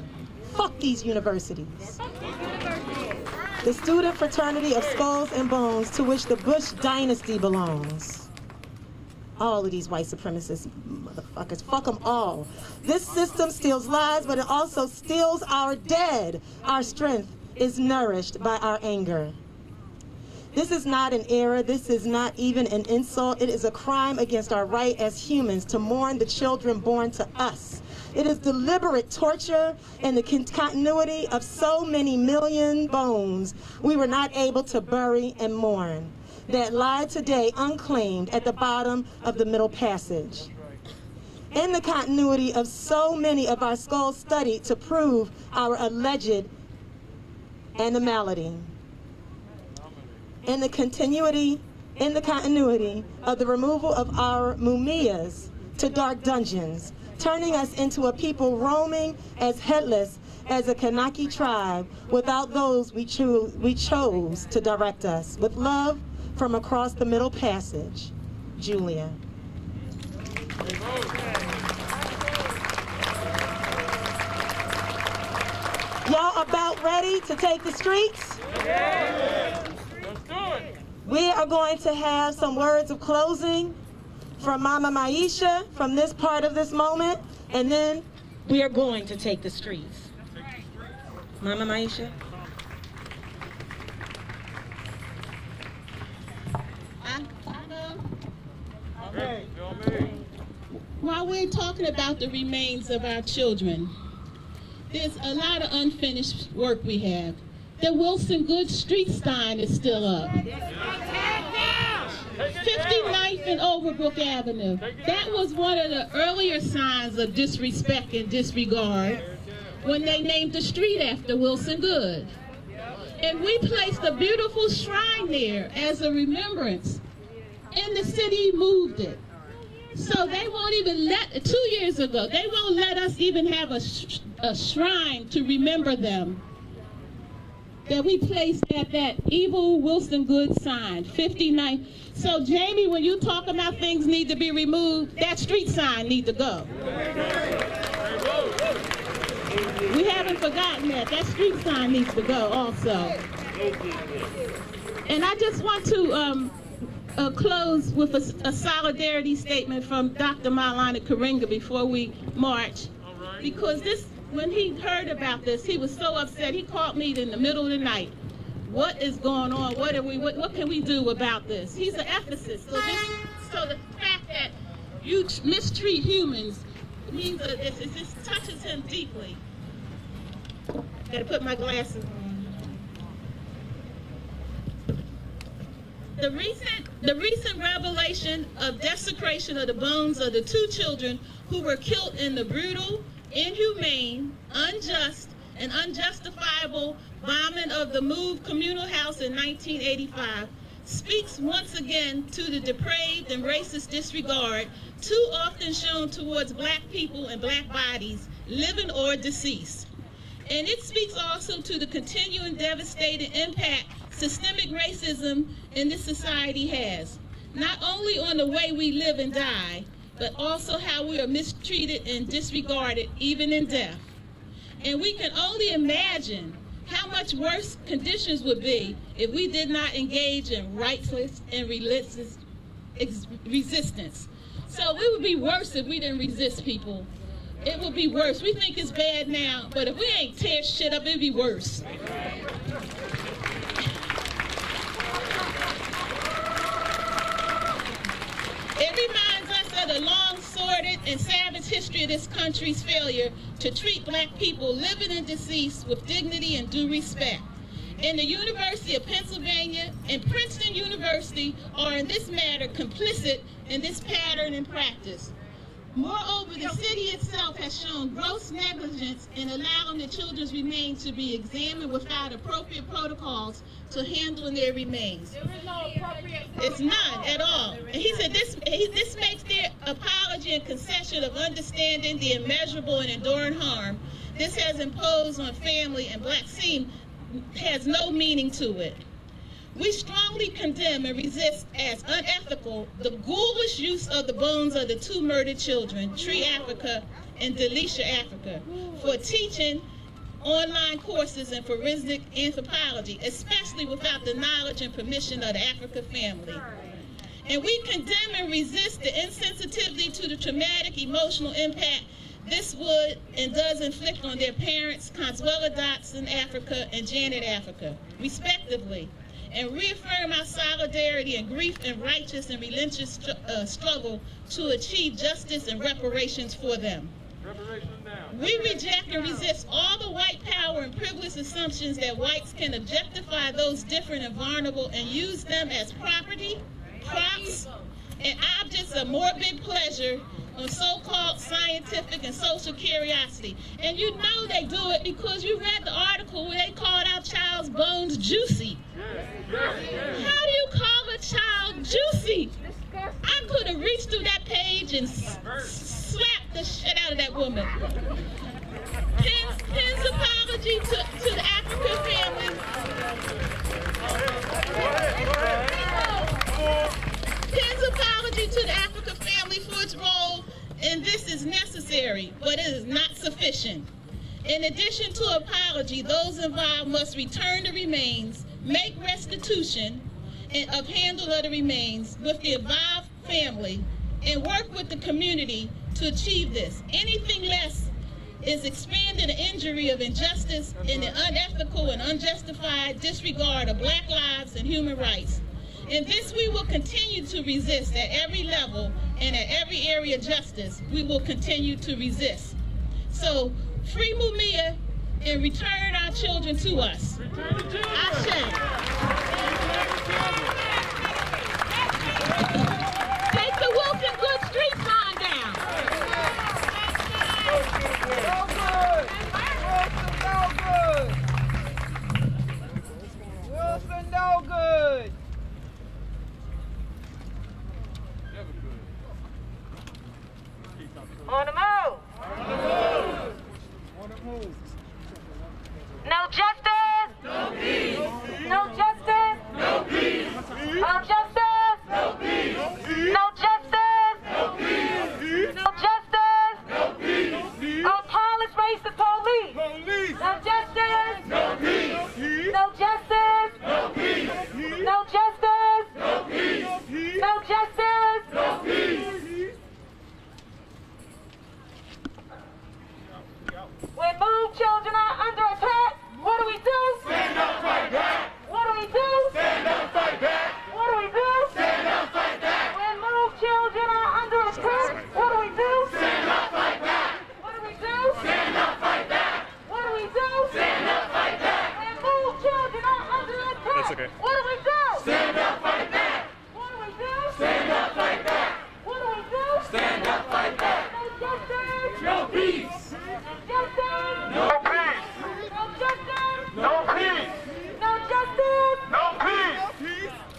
Fuck these universities. The student fraternity of Skulls and Bones, to which the Bush dynasty belongs. All of these white supremacist motherfuckers, fuck them all. This system steals lives, but it also steals our dead. Our strength is nourished by our anger. This is not an error. This is not even an insult. It is a crime against our right as humans to mourn the children born to us. It is deliberate torture and the continuity of so many million bones we were not able to bury and mourn, that lie today unclaimed at the bottom of the Middle Passage. In the continuity of so many of our skulls studied to prove our alleged animality. In the continuity of the removal of our mumiyas to dark dungeons, turning us into a people roaming as headless as a Kanaki tribe without those we chose to direct us. With love, from across the Middle Passage, Julia. Y'all about ready to take the streets? Yeah. Let's do it. We are going to have some words of closing from Mama Maisha from this part of this moment, and then we are going to take the streets. Mama Maisha. while we're talking about the remains of our children, there's a lot of unfinished work we have. The Wilson Good street sign is still up. 59th and Overbrook Avenue. That was one of the earlier signs of disrespect and disregard when they named the street after Wilson Good. And we placed a beautiful shrine there as a remembrance. And the city moved it. So they won't even 2 years ago, they won't let us even have a shrine to remember them that we placed at that evil Wilson Good sign, 59. So Jamie, when you talk about things need to be removed, that street sign needs to go. We haven't forgotten that. That street sign needs to go also. And I just want to close with a solidarity statement from Dr. Maulana Karenga before we march. Because when he heard about this, he was so upset. He called me in the middle of the night. What is going on? What can we do about this? He's an ethicist. So the fact that you mistreat humans means that it just touches him deeply. Gotta put my glasses on. The recent revelation of desecration of the bones of the 2 children who were killed in the brutal, inhumane, unjust, and unjustifiable bombing of the Move communal house in 1985 speaks once again to the depraved and racist disregard too often shown towards Black people and Black bodies, living or deceased. And it speaks also to the continuing devastating impact systemic racism in this society has, not only on the way we live and die, but also how we are mistreated and disregarded even in death. And we can only imagine how much worse conditions would be if we did not engage in righteous and relentless resistance. So it would be worse if we didn't resist, people. It would be worse. We think it's bad now, but if we ain't tear shit up, it'd be worse. It reminds us of the long, sordid, and savage history of this country's failure to treat Black people living and deceased with dignity and due respect. And the University of Pennsylvania and Princeton University are in this matter complicit in this pattern and practice. Moreover, the city itself has shown gross negligence in allowing the children's remains to be examined without appropriate protocols to handling their remains. There is no appropriate protocol. It's none at all. And he said this makes their apology and concession of understanding the immeasurable and enduring harm this has imposed on family and Black scene has no meaning to it. We strongly condemn and resist as unethical the ghoulish use of the bones of the 2 murdered children, Tree Africa and Delisha Africa, for teaching online courses in forensic anthropology, especially without the knowledge and permission of the Africa family. And we condemn and resist the insensitivity to the traumatic emotional impact this would and does inflict on their parents, Consuela Dotson Africa and Janet Africa, respectively, and reaffirm our solidarity and grief and righteous and relentless struggle to achieve justice and reparations for them. We reject and resist all the white power and privilege assumptions that whites can objectify those different and vulnerable and use them as property, props, and objects of morbid pleasure on so-called scientific and social curiosity. And you know they do it because you read the article where they called our child's bones juicy. How do you call a child juicy? I could have reached through that page and slapped the shit out of that woman. Penn's apology to the African family. Penn's apology to the African family for its role in this is necessary, but it is not sufficient. In addition to apology, those involved must return the remains, make restitution of handle of the remains with the involved family, and work with the community to achieve this. Anything less is expanding the injury of injustice and the unethical and unjustified disregard of Black lives and human rights. And this we will continue to resist at every level and at every area of justice, we will continue to resist. So, free Mumia and return our children to us. Ashe. Take the Wilson Good Street sign down. Wilson, no good. On the move. On the move. No justice. No peace. No justice. No peace. No justice. No peace. No justice. No peace. No justice. No peace. On college racist police. Police. No justice. No peace. No justice. No peace. No justice. No peace. No justice. No peace. When move children are under attack, what do we do? Stand up, fight back. What do we do? Stand up, fight back. What do we do? Stand up, fight back. When move children are under attack, what do we do? Stand up, fight back. What do we do? Stand up, fight back. What do we do? Stand up, fight back. When move children are under attack, That's okay. what do we do? Stand up, fight back. What do we do? Stand up, fight back. What do we do? Stand up, fight back. No justice. No peace. Justice. No peace. No justice. No peace. No justice. No peace.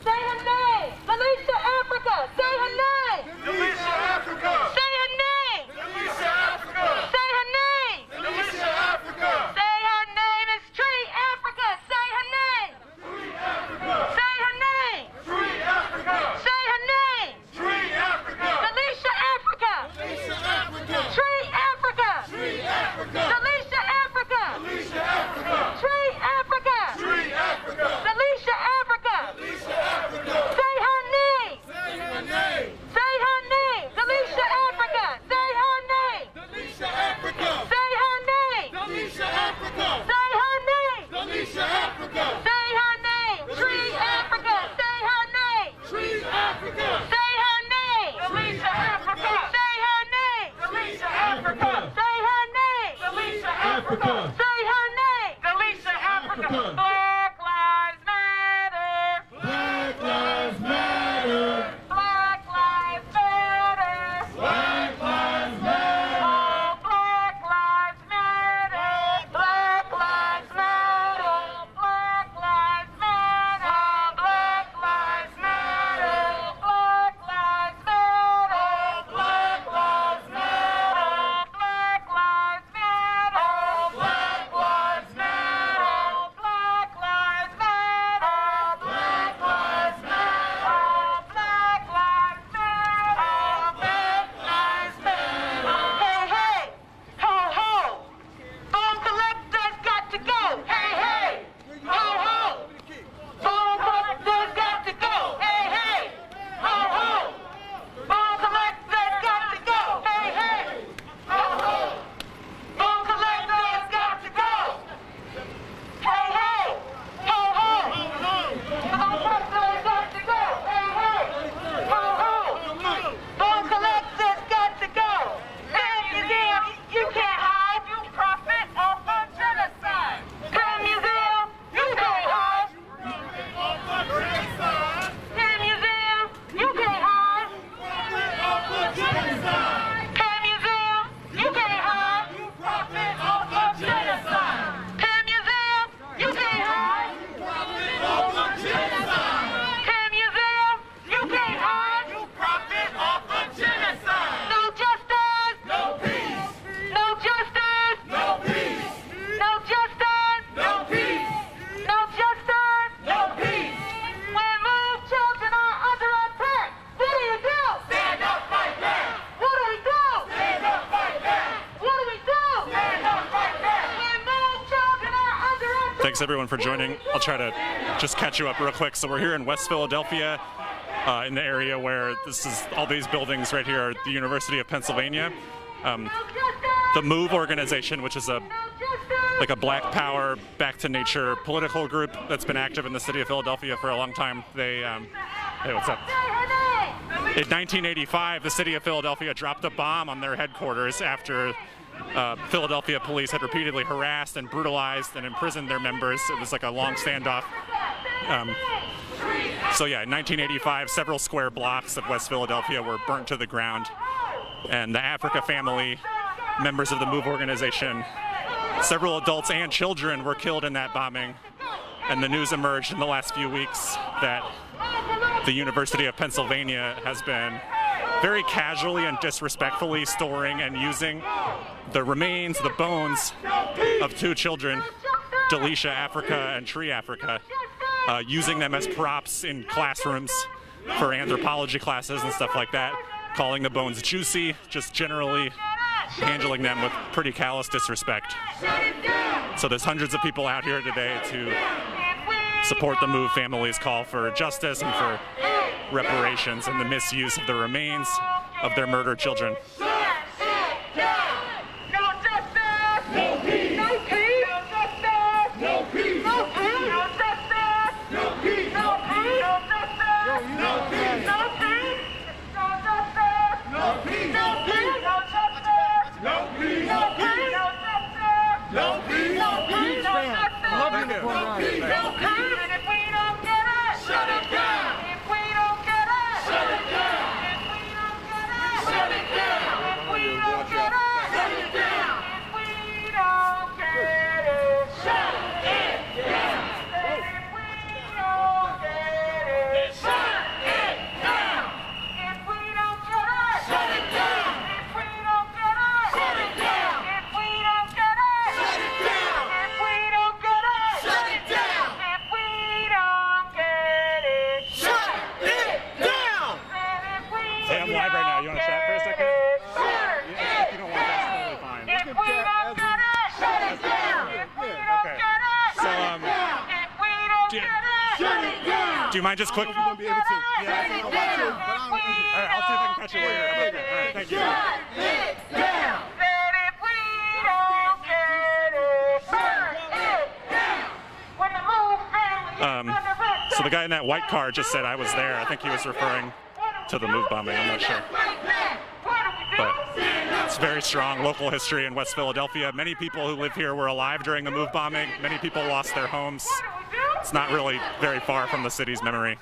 Say her name. Alicia Africa. Say her name. Alicia Africa. Say her name. Alicia Africa. Say her name. Alicia Africa. Say her name is Tree Africa. Say her name. Free Africa. Say her name. Free Africa. Say her name. Free Africa. Alicia Africa. Alicia Africa. Tree Africa. Free Africa. Alicia Africa. Alicia Africa. Tree Africa. Free Africa. Alicia Africa. Alicia Africa. Say her name. Say her name. Say her name. Alicia Africa. Say her name. Alicia Africa. Say her name. Alicia Africa. Say her name. Alicia Africa. Say her name. Tree Africa. Say her name. Free Africa. Say her name. Alicia Africa. Say her name. Alicia Africa. Say her name. Alicia Africa. Say her name. Alicia Africa. Black Lives Matter. Black Lives Matter. Black Lives Matter. Black Lives Matter. Oh, Black Lives Matter. Black Lives Matter. Black Lives Matter. Black Lives Matter. Black Lives Matter. Black Lives Matter. Black Lives Matter. Black Lives Matter. Black Lives Matter. Black Lives Matter. Black Lives Matter. Black Lives Matter. Hey, hey, ho, ho. Bomb collectors got to go. Hey, hey, ho, ho. Bomb collectors got to go. Hey, hey, ho, ho. Bomb collectors got to go. Hey, hey, ho, ho. Bomb collectors got to go. Hey, hey, ho, ho. Bomb collectors got to go. Hey, hey, ho, ho. Bomb collectors got to go. Penn Museum, you can't hide. You profit off of genocide. Penn Museum, you can't hide. Penn Museum, you can't hide. Penn Museum, you can't hide. Profit off of genocide. Penn Museum, you can't hide. Profit off of genocide. Penn Museum, you can't hide. Profit off of genocide. No justice. No peace. No justice. No peace. No justice. No peace. No justice. No peace. When move children are under attack, what do you do? Stand up, fight back. What do we do? Stand up, fight back. What do we do? Stand up, fight back. When move children are under attack. Thanks everyone for joining. I'll try to just catch you up real quick. So we're here in West Philadelphia, in the area where all these buildings right here are the University of Pennsylvania. The MOVE organization, which is like a Black Power, Back to Nature political group that's been active in the city of Philadelphia for a long time. Hey, what's up? Say her name. In 1985, the city of Philadelphia dropped a bomb on their headquarters after Philadelphia police had repeatedly harassed and brutalized and imprisoned their members. It was like a long standoff. So yeah, in 1985, several square blocks of West Philadelphia were burnt to the ground. And the Africa family, members of the MOVE organization, several adults and children were killed in that bombing. And the news emerged in the last few weeks that the University of Pennsylvania has been very casually and disrespectfully storing and using the remains, the bones of two children, Delisha Africa and Tree Africa, using them as props in classrooms for anthropology classes and stuff like that, calling the bones juicy, just generally handling them with pretty callous disrespect. So there's hundreds of people out here today to support the MOVE family's call for justice and for reparations and the misuse of the remains of their murdered children. Do you mind just quick? You're gonna be able to. Yeah, I don't know about you, but All right, I'll see if I can catch you later. How about that? All right, thank you. So the guy in that white car just said I was there. I think he was referring to the MOVE bombing. I'm not sure. But it's very strong local history in West Philadelphia. Many people who live here were alive during the MOVE bombing. Many people lost their homes. It's not really very far from the city's memory.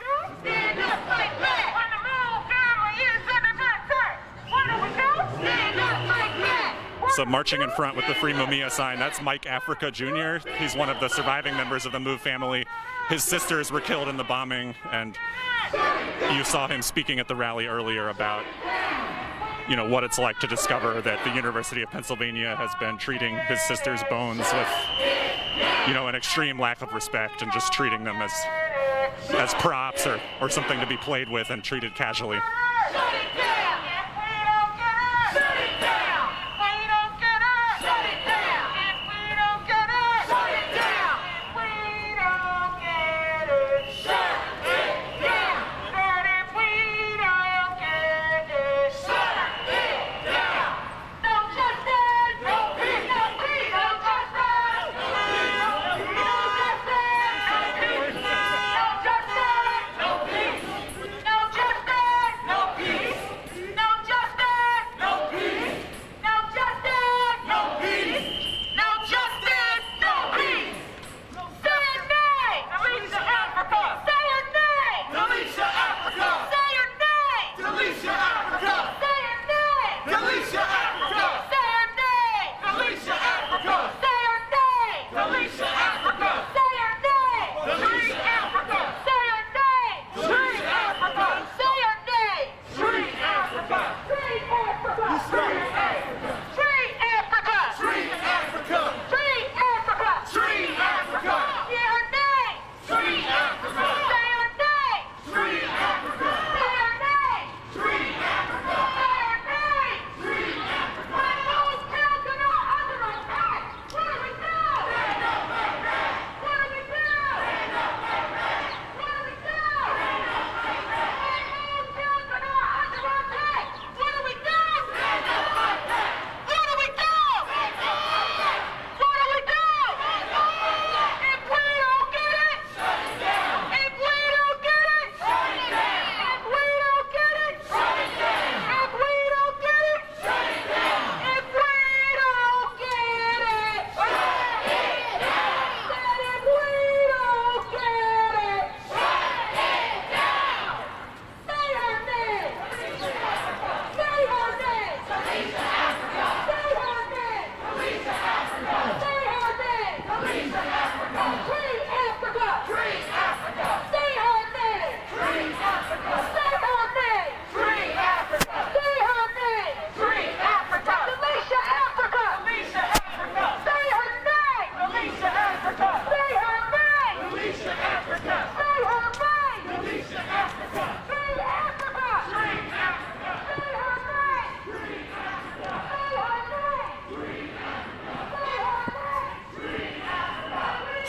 So marching in front with the Free Mumia sign, that's Mike Africa Jr. He's one of the surviving members of the MOVE family. His sisters were killed in the bombing, and you saw him speaking at the rally earlier about, you know, what it's like to discover that the University of Pennsylvania has been treating his sister's bones with, you know, an extreme lack of respect and just treating them as props or something to be played with and treated casually.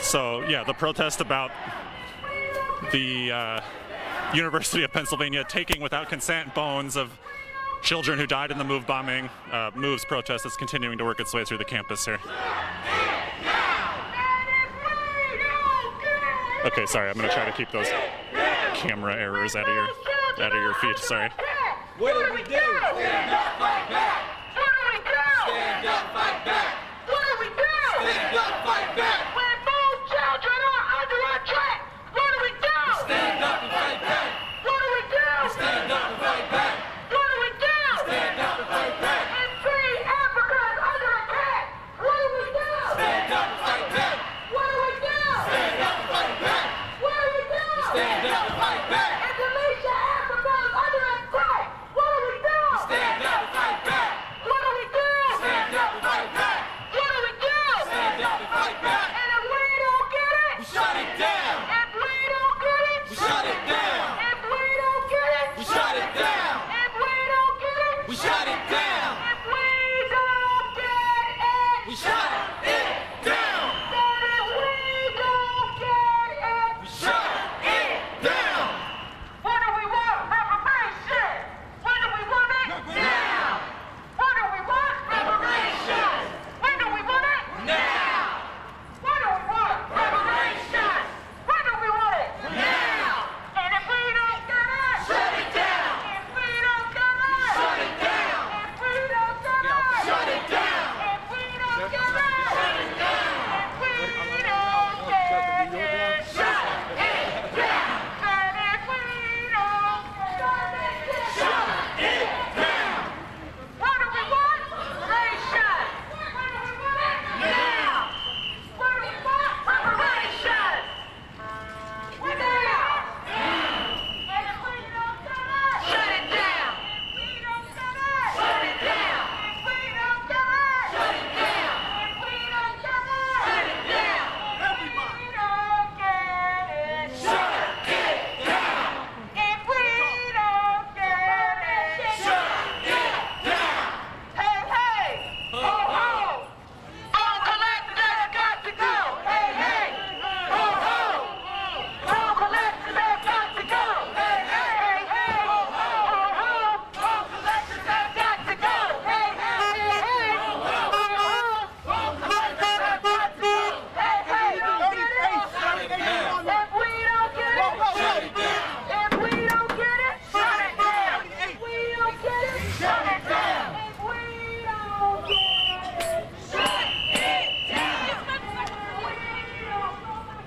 So yeah, the protest about the University of Pennsylvania taking without consent bones of children who died in the MOVE bombing. MOVE's protest is continuing to work its way through the campus here. Okay, sorry, I'm gonna try to keep those camera errors out of your feed. Sorry. What do we do? Stand up, fight back. What do we do? Stand up, fight back. What do we do? Stand up, fight back. When MOVE children are under attack, what do we do? Stand up and fight back. What do we do? Stand up and fight back. What do we do? Stand up and fight back. And free Africa is under attack. What do we do? Stand up and fight back. What do we do? Stand up and fight back. What do we do? Stand up and fight back. And Delicia, Africa is under attack. What do we do? Stand up and fight back. What do we do? Stand up and fight back. What do we do? Stand up and fight back. And if we don't get it, we shut it down. If we don't get it, we shut it down. If we don't get it, we shut it down. If we don't get it, we shut it down. If we don't get it, we shut it down. That if we don't get it, we shut it down. What do we want? Reparation. When do we want it? Now. What do we want? Reparation. When do we want it? Now. What do we want? Reparation. When do we want it? Now. And if we don't get it, shut it down. If we don't get it, shut it down. If we don't get it, shut it down. If we don't get it, shut it down. If we don't get it, shut it down. And if we don't get it, shut it down. What do we want? Reparation. When do we want it? Now. What do we want? Reparation. When now. And if we don't get it, shut it down. If we don't get it, shut it down. If we don't get it, shut it down. If we don't get it, shut it down. Everybody. If we don't get it, shut it down. If we don't get it, shut it down. Hey, hey. Ho, ho. All collectors got to go. Hey, hey. Ho, ho. All collectors have got to go. Hey, hey. Hey, hey. Ho, ho. Ho, ho. All collectors have got to go. Hey, hey. Hey, hey. Ho, ho. Ho, ho. All collectors have got to go. Hey, hey. Don't get it. Shut it down. If we don't get it, shut it down. If we don't get it, shut it down. If we don't get it, shut it down. If we don't get it, shut it down.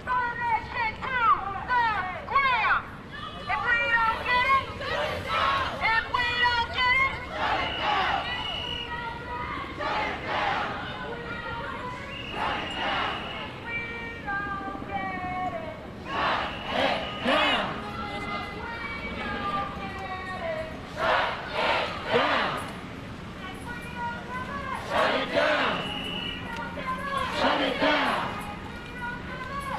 Burn that shit to the ground. If we don't get it, shut it down. If we don't get it, shut it down. Shut it down. Shut it down. If we don't get it, shut it down. Shut it down. Shut it down.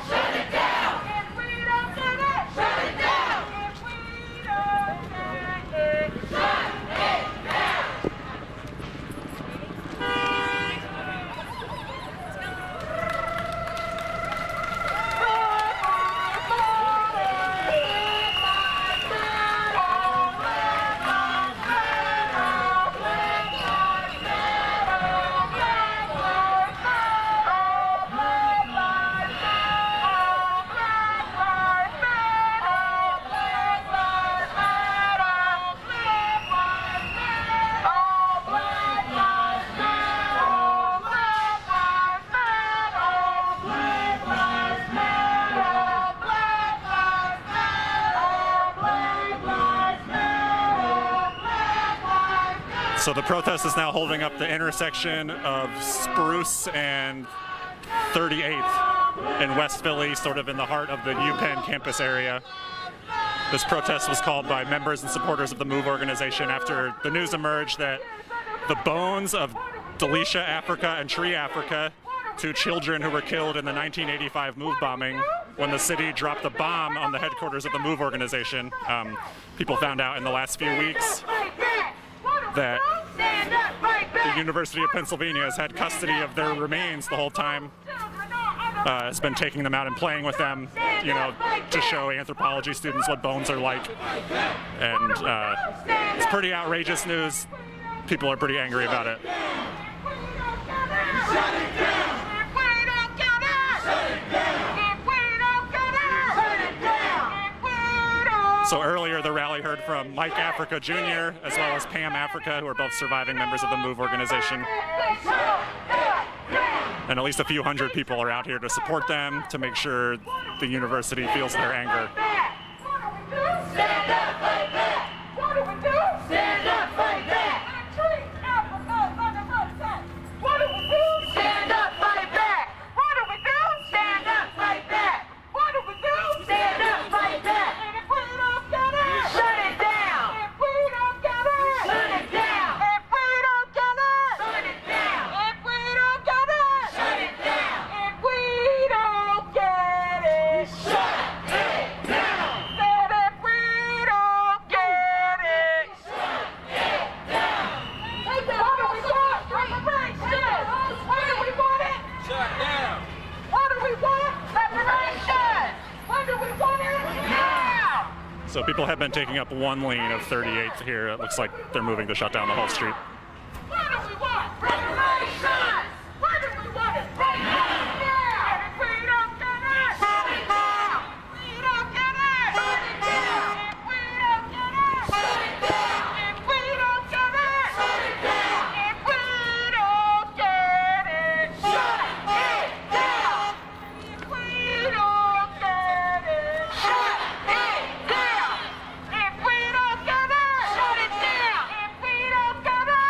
Shut it down. If we don't get it, shut it down. If we don't get it, shut it down. So the protest is now holding up the intersection of Spruce and 38th in West Philly, sort of in the heart of the UPenn campus area. This protest was called by members and supporters of the MOVE organization after the news emerged that the bones of Delicia Africa and Tree Africa, two children who were killed in the 1985 MOVE bombing when the city dropped the bomb on the headquarters of the MOVE organization. People found out in the last few weeks that the University of Pennsylvania has had custody of their remains the whole time. has been taking them out and playing with them, you know, to show anthropology students what bones are like. And it's pretty outrageous news. People are pretty angry about it. So earlier, the rally heard from Mike Africa Jr. as well as Pam Africa, who are both surviving members of the MOVE organization. And at least a few hundred people are out here to support them, to make sure the university feels their anger. Stand up, fight back! What do we do? Stand up, fight back! Treat Africa like a motherfucker! What do we do? Stand up, fight back! What do we do? Stand up, fight back! What do we do? Stand up, fight back! And if we don't get it, shut it down! If we don't get it, shut it down! If we don't get it, shut it down! If we don't get it, shut it down! If we don't get it, shut it down! Said if we don't get it, shut it down! Hey, what do we want? Reparation! What do we want it? Shut down! What do we want? Reparation! When do we want it? Now! So people have been taking up one lane of 38th here. It looks like they're moving to shut down the whole street. What do we want? Reparations! When do we want it? Right now! And if we don't get it, shut it down! If we don't get it, shut it down! If we don't get it, shut it down! If we don't get it, shut it down! If we don't get it, shut it down! If we don't get it, shut it down! If we don't get it, shut it down! If we don't get it,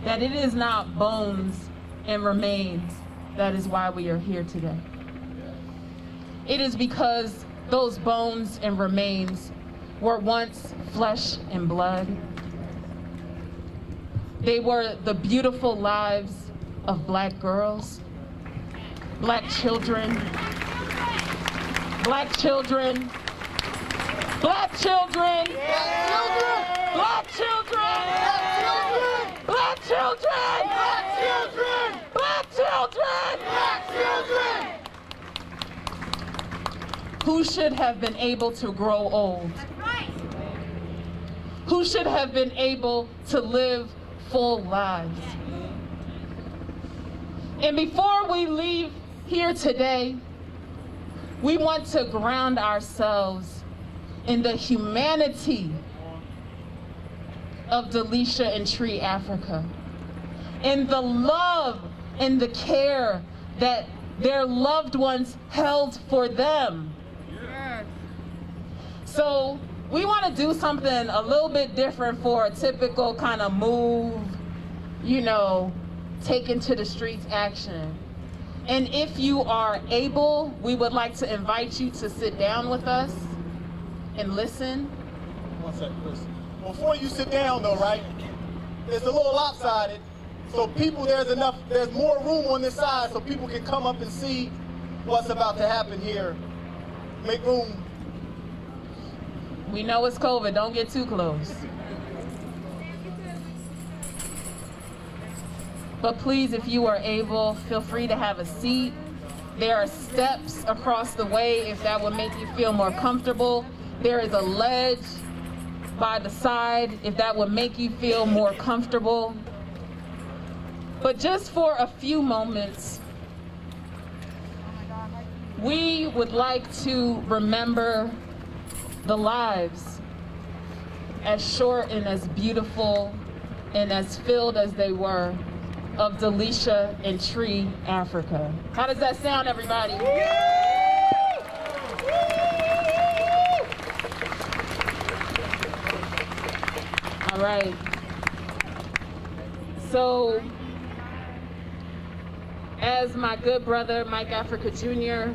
that it is not bones and remains that is why we are here today. It is because those bones and remains were once flesh and blood. They were the beautiful lives of Black girls, Black children, Black children, Black children, Black children, Black children, Black children, Black children, Black children, who should have been able to grow old, who should have been able to live full lives. And before we leave here today, we want to ground ourselves in the humanity of Delisha and Tree Africa, in the love and the care that their loved ones held for them. So we want to do something a little bit different for a typical kind of move, you know, taken to the streets action. And if you are able, we would like to invite you to sit down with us and listen. One second, listen. Before you sit down though, right? It's a little lopsided. So people, there's more room on this side so people can come up and see what's about to happen here. Make room. We know it's COVID, don't get too close. But please, if you are able, feel free to have a seat. There are steps across the way if that would make you feel more comfortable. There is a ledge by the side if that would make you feel more comfortable. But just for a few moments, we would like to remember the lives, as short and as beautiful and as filled as they were, of Delisha and Tree Africa. How does that sound, everybody? All right. So, as my good brother, Mike Africa Jr.,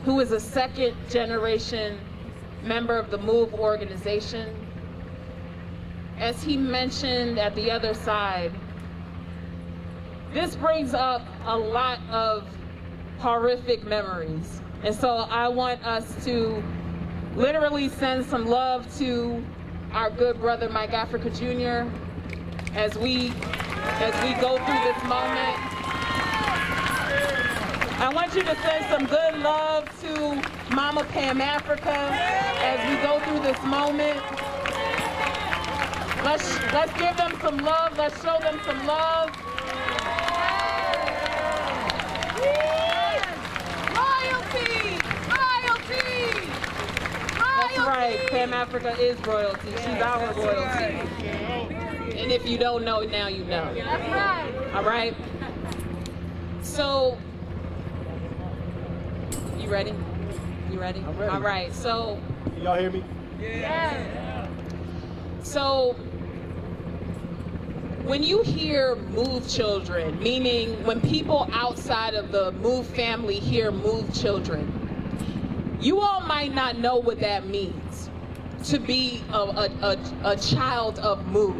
who is a second generation member of the MOVE organization, as he mentioned at the other side, this brings up a lot of horrific memories. And so I want us to literally send some love to our good brother, Mike Africa Jr., as we go through this moment. I want you to send some good love to Mama Pam Africa as we go through this moment. Let's give them some love. Let's show them some love. Royalty! Royalty! That's right. Pam Africa is royalty. She's our royalty. And if you don't know, now you know. That's right. All right? So, you ready? You ready? I'm ready. All right, so. Y'all hear me? Yeah. So, when you hear MOVE children, meaning when people outside of the MOVE family hear MOVE children, you all might not know what that means, to be a child of MOVE.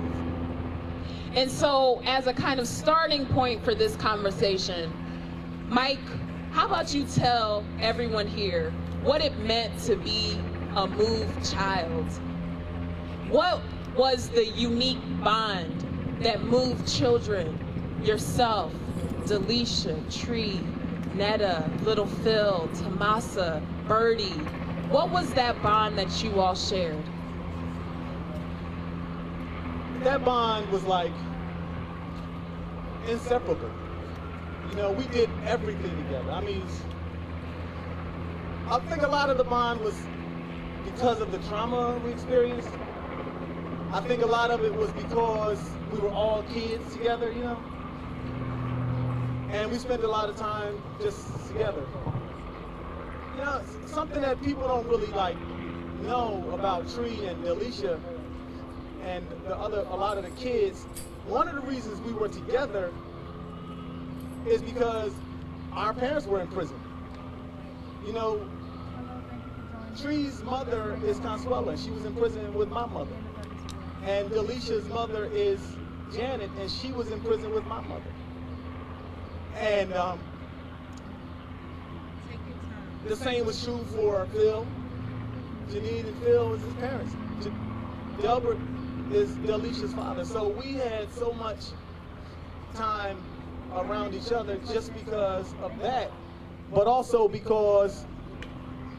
And so, as a kind of starting point for this conversation, Mike, how about you tell everyone here what it meant to be a MOVE child? What was the unique bond that MOVE children, yourself, Delisha, Tree, Netta, Little Phil, Tomasa, Birdie, what was that bond that you all shared? That bond was like inseparable. You know, we did everything together. I mean, I think a lot of the bond was because of the trauma we experienced. I think a lot of it was because we were all kids together, you know? And we spent a lot of time just together. You know, something that people don't really like know about Tree and Delisha and a lot of the kids, one of the reasons we were together is because our parents were in prison. You know, Tree's mother is Consuela. She was in prison with my mother. And Delicia's mother is Janet, and she was in prison with my mother. And the same was true for Phil. Janine and Phil was his parents. Delbert is Delicia's father. So we had so much time around each other just because of that, but also because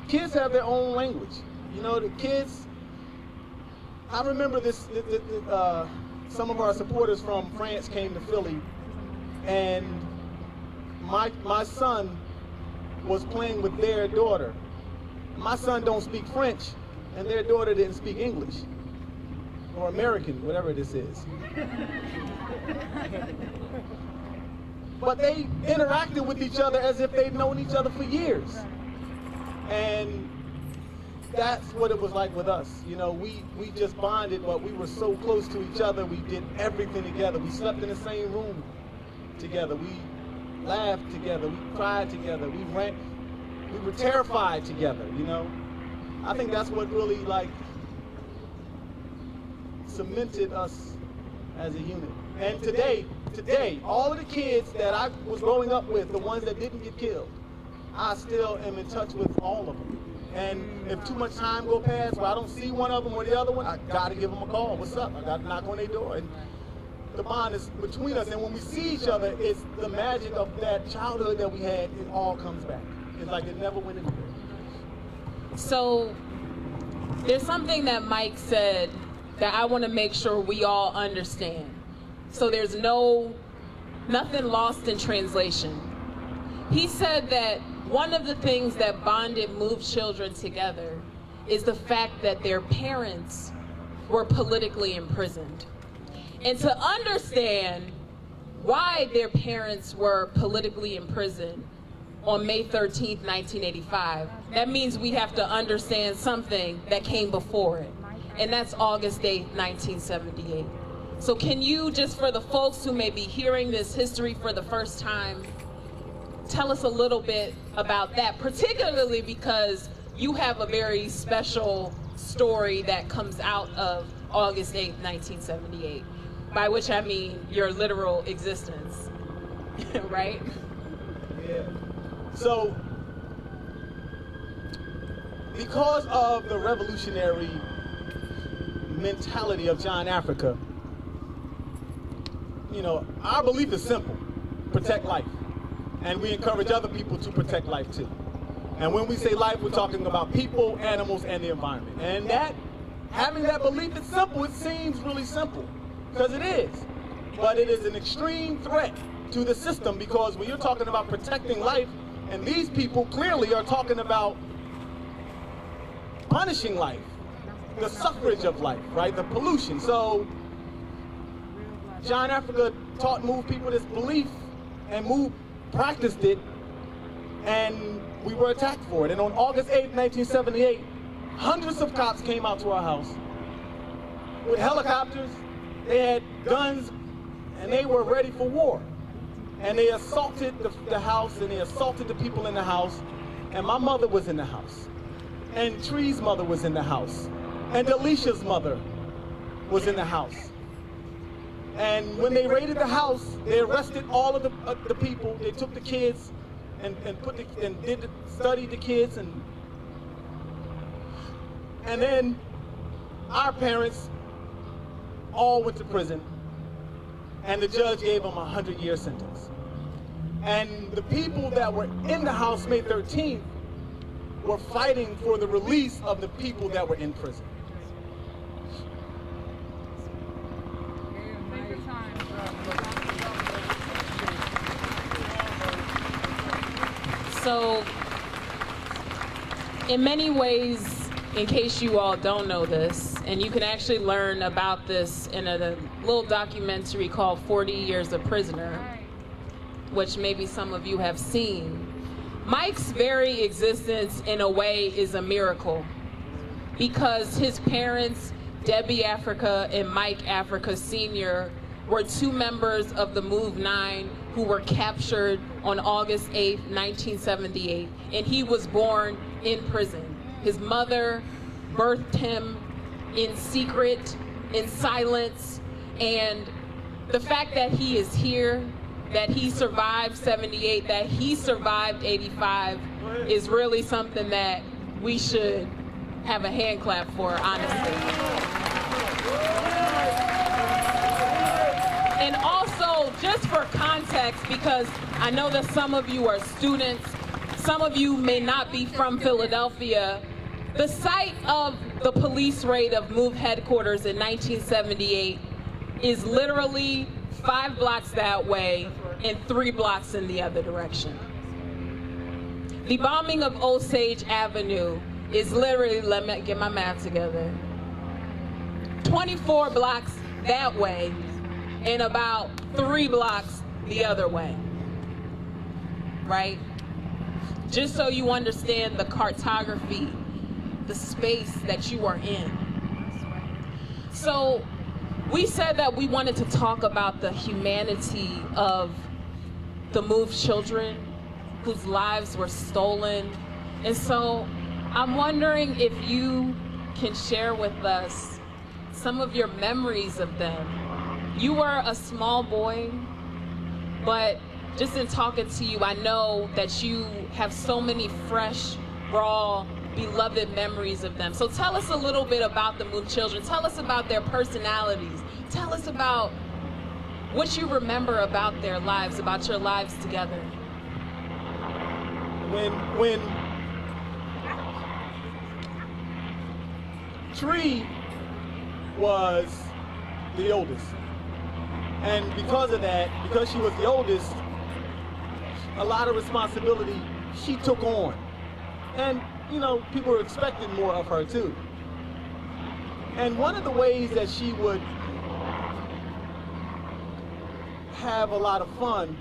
kids have their own language. You know, the kids, I remember this, some of our supporters from France came to Philly, and my son was playing with their daughter. My son don't speak French, and their daughter didn't speak English, or American, whatever this is. But they interacted with each other as if they'd known each other for years. And that's what it was like with us. You know, we just bonded, but we were so close to each other. We did everything together. We slept in the same room together. We laughed together. We cried together. We were terrified together, you know. I think that's what really, like, cemented us as a unit. And today, all of the kids that I was growing up with, the ones that didn't get killed, I still am in touch with all of them. And if too much time go past where I don't see one of them or the other one, I gotta give them a call. What's up? I gotta knock on their door. And the bond is between us. And when we see each other, it's the magic of that childhood that we had. It all comes back. It's like it never went anywhere. So there's something that Mike said that I want to make sure we all understand. So there's nothing lost in translation. He said that one of the things that bonded, moved children together is the fact that their parents were politically imprisoned. And to understand why their parents were politically imprisoned on May 13th, 1985, that means we have to understand something that came before it. And that's August 8th, 1978. So can you, just for the folks who may be hearing this history for the first time, tell us a little bit about that, particularly because you have a very special story that comes out of August 8th, 1978, by which I mean your literal existence, right? Yeah. So, because of the revolutionary mentality of John Africa, you know, our belief is simple: protect life. And we encourage other people to protect life too. And when we say life, we're talking about people, animals, and the environment. And that, having that belief, it's simple. It seems really simple, because it is. But it is an extreme threat to the system, because when you're talking about protecting life, and these people clearly are talking about punishing life, the suffrage of life, right? The pollution. So John Africa taught moved people this belief, and practiced it, and we were attacked for it. And on August 8th, 1978, hundreds of cops came out to our house with helicopters. They had guns, and they were ready for war. And they assaulted the house, and they assaulted the people in the house. And my mother was in the house, and Tree's mother was in the house, and Delicia's mother was in the house. And when they raided the house, they arrested all of the people. They took the kids and studied the kids, and then our parents all went to prison, and the judge gave them a 100-year sentence. And the people that were in the house May 13th were fighting for the release of the people that were in prison. So, in many ways, in case you all don't know this, and you can actually learn about this in a little documentary called 40 Years a Prisoner, which maybe some of you have seen, Mike's very existence in a way is a miracle, because his parents Debbie Africa and Mike Africa Sr. were two members of the Move 9 who were captured on August 8, 1978, and he was born in prison. His mother birthed him in secret, in silence, and the fact that he is here, that he survived 78, that he survived 85 is really something that we should have a hand clap for, honestly. And also, just for context, because I know that some of you are students, some of you may not be from Philadelphia, the site of the police raid of MOVE headquarters in 1978 is literally 5 blocks that way and 3 blocks in the other direction. The bombing of Osage Avenue is literally, let me get my math together, 24 blocks that way and about 3 blocks the other way, right? Just so you understand the cartography, the space that you are in. So we said that we wanted to talk about the humanity of the MOVE children whose lives were stolen. And so I'm wondering if you can share with us some of your memories of them. You were a small boy, but just in talking to you, I know that you have so many fresh, raw, beloved memories of them. So tell us a little bit about the MOVE children. Tell us about their personalities. Tell us about what you remember about their lives, about your lives together. When Tree was the oldest, and because of that, because she was the oldest, a lot of responsibility she took on, and you know, people were expecting more of her too. And one of the ways that she would have a lot of fun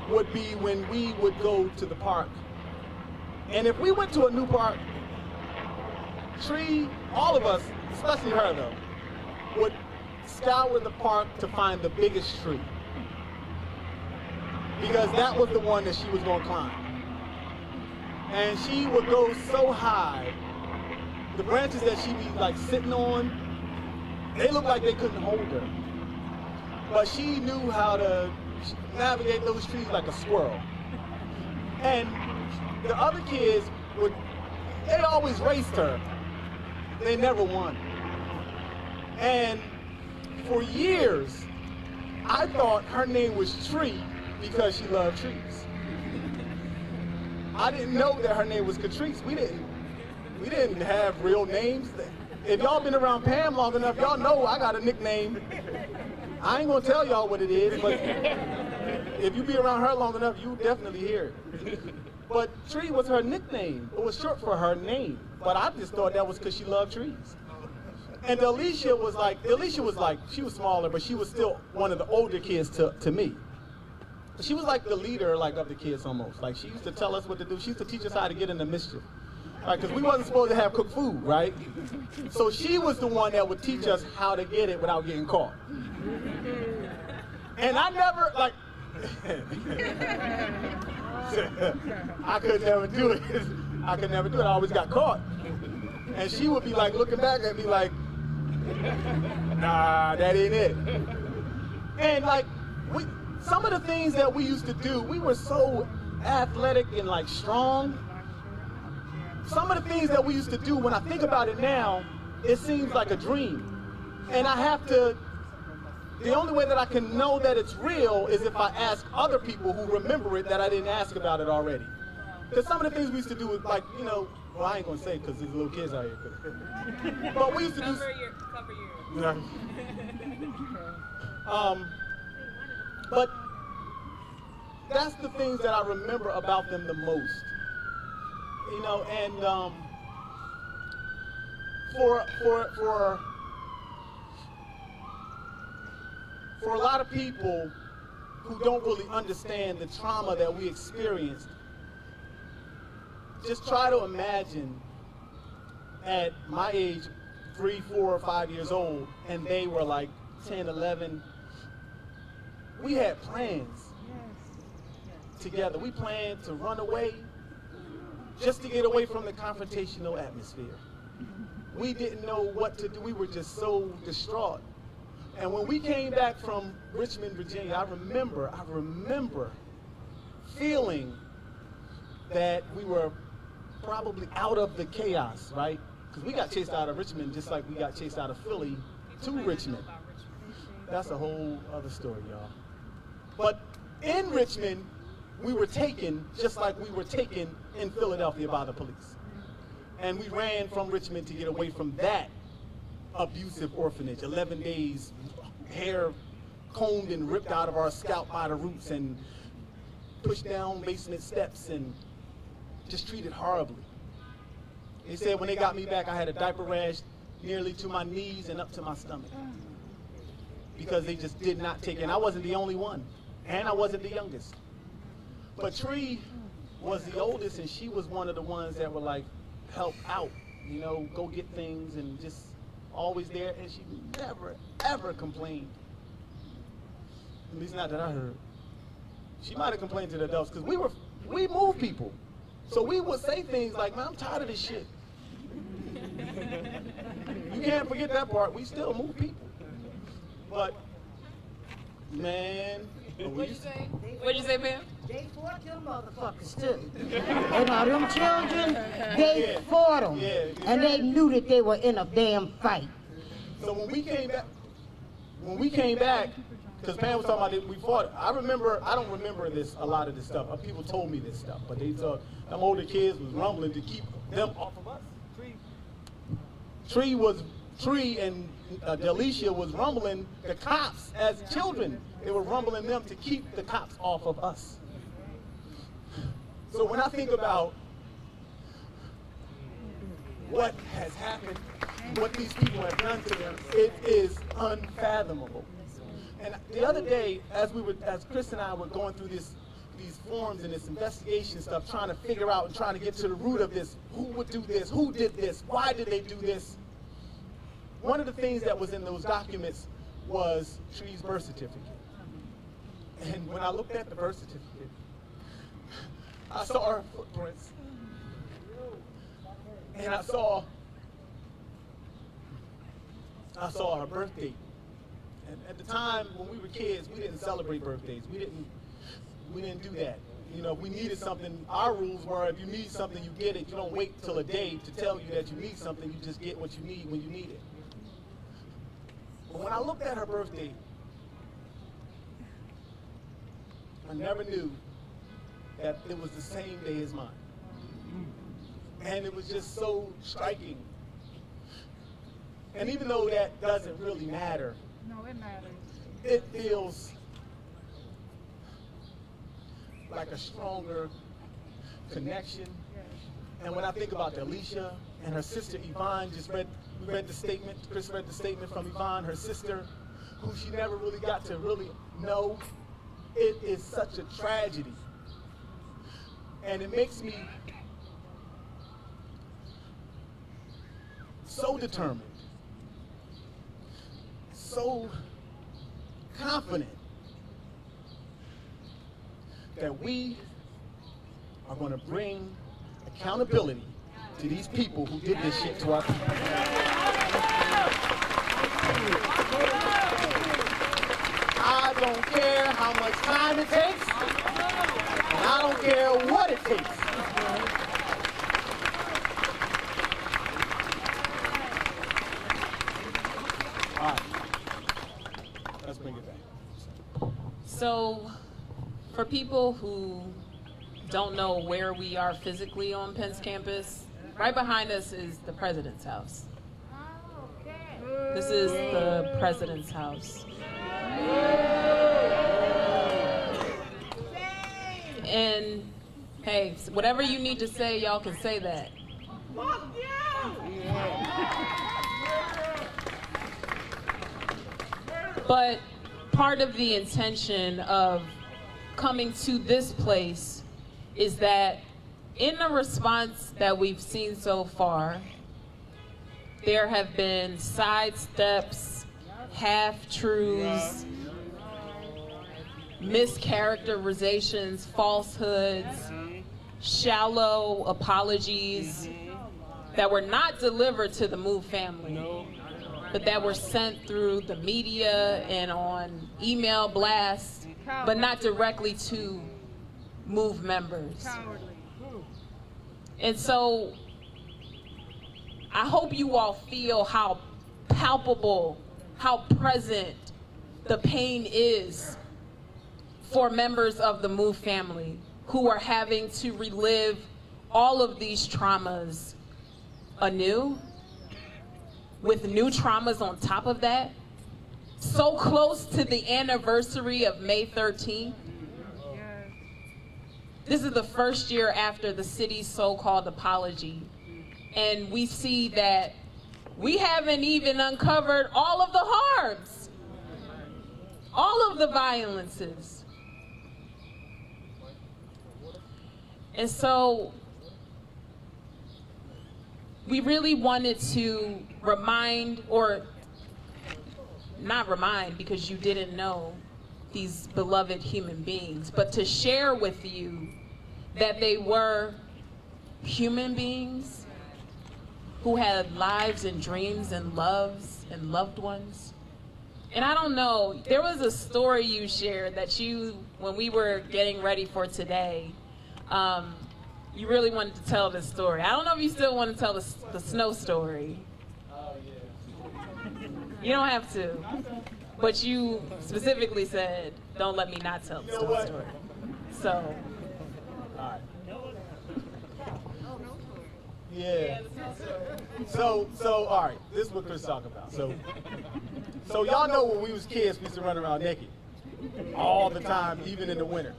would be when we would go to the park. And if we went to a new park, Tree, all of us, especially her though, would scour the park to find the biggest tree, because that was the one that she was going to climb. And she would go so high, the branches that she'd be like sitting on, they looked like they couldn't hold her. But she knew how to navigate those trees like a squirrel. And the other kids they always raced her. They never won. And for years, I thought her name was Tree because she loved trees. I didn't know that her name was Catrice. We didn't have real names. If y'all been around Pam long enough, y'all know I got a nickname. I ain't gonna tell y'all what it is, but if you be around her long enough, you definitely hear it. But Tree was her nickname. It was short for her name. But I just thought that was because she loved trees. And Alicia was like, she was smaller, but she was still one of the older kids to me. She was like the leader of the kids almost. Like she used to tell us what to do. She used to teach us how to get into mischief. Right, because we wasn't supposed to have cooked food, right? So she was the one that would teach us how to get it without getting caught. And I never, I could never do it. I could never do it. I always got caught. And she would be like looking back at me like, nah, that ain't it. And like, some of the things that we used to do, we were so athletic and like strong. Some of the things that we used to do, when I think about it now, it seems like a dream. And I have to, the only way that I can know that it's real is if I ask other people who remember it that I didn't ask about it already. Because some of the things we used to do was like, you know, well, I ain't gonna say because there's little kids out here. But we used to do. Cover your. But that's the things that I remember about them the most. You know, and for a lot of people who don't really understand the trauma that we experienced, just try to imagine at my age, 3, 4, or 5 years old, and they were like 10, 11. We had plans together. We planned to run away just to get away from the confrontational atmosphere. We didn't know what to do. We were just so distraught. And when we came back from Richmond, Virginia, I remember feeling that we were probably out of the chaos, right? Because we got chased out of Richmond just like we got chased out of Philly to Richmond. That's a whole other story, y'all. But in Richmond, we were taken just like we were taken in Philadelphia by the police. And we ran from Richmond to get away from that abusive orphanage. 11 days, hair combed and ripped out of our scalp by the roots and pushed down basement steps and just treated horribly. They said when they got me back, I had a diaper rash nearly to my knees and up to my stomach. Because they just did not take it. And I wasn't the only one. And I wasn't the youngest. But Tree was the oldest, and she was one of the ones that were like, help out, you know, go get things, and just always there. And she never, ever complained. At least not that I heard. She might have complained to the adults, because we moved people. So we would say things like, man, I'm tired of this shit. You can't forget that part. We still move people. But, man. What'd you say? What'd you say, Pam? They fought them motherfuckers too. And all them children, they fought them. And they knew that they were in a damn fight. So when we came back, because Pam was talking about it, we fought. I don't remember a lot of this stuff. People told me this stuff, but they thought them older kids was rumbling to keep them off of us. Tree and Delisha was rumbling the cops as children. They were rumbling them to keep the cops off of us. So when I think about what has happened, what these people have done to them, it is unfathomable. And the other day, as Chris and I were going through these forms and this investigation stuff, trying to figure out and trying to get to the root of this, who would do this, who did this, why did they do this? One of the things that was in those documents was Tree's birth certificate. And when I looked at the birth certificate, I saw her footprints. And I saw her birth date. And at the time when we were kids, we didn't celebrate birthdays. We didn't do that. You know, if we needed something, our rules were if you need something, you get it. You don't wait till a day to tell you that you need something. You just get what you need when you need it. But when I looked at her birth date, I never knew that it was the same day as mine. And it was just so striking. And even though that doesn't really matter, No, it matters. it feels like a stronger connection. And when I think about Delisha and her sister Yvonne, we read the statement, Chris read the statement from Yvonne, her sister, who she never really got to really know. It is such a tragedy. And it makes me so determined, so confident that we are going to bring accountability to these people who did this shit to our people. I don't care how much time it takes, and I don't care what it takes. All right, let's bring it back. So, for people who don't know where we are physically on Penn's campus, right behind us is the president's house. This is the president's house. And hey, whatever you need to say, y'all can say that. But part of the intention of coming to this place is that in the response that we've seen so far, there have been sidesteps, half-truths, mischaracterizations, falsehoods, shallow apologies that were not delivered to the Move family, but that were sent through the media and on email blasts, but not directly to Move members. And so I hope you all feel how palpable, how present the pain is for members of the Move family who are having to relive all of these traumas anew, with new traumas on top of that, so close to the anniversary of May 13th. This is the first year after the city's so-called apology, and we see that we haven't even uncovered all of the harms, all of the violences. And so we really wanted to remind, or not remind because you didn't know these beloved human beings, but to share with you that they were human beings who had lives and dreams and loves and loved ones. And I don't know, there was a story you shared that when we were getting ready for today, you really wanted to tell this story. I don't know if you still want to tell the snow story. Oh, yeah. You don't have to. But you specifically said, don't let me not tell the snow story. So. All right. Yeah. So, all right. This is what Chris talking about. So y'all know when we was kids, we used to run around naked all the time, even in the winter.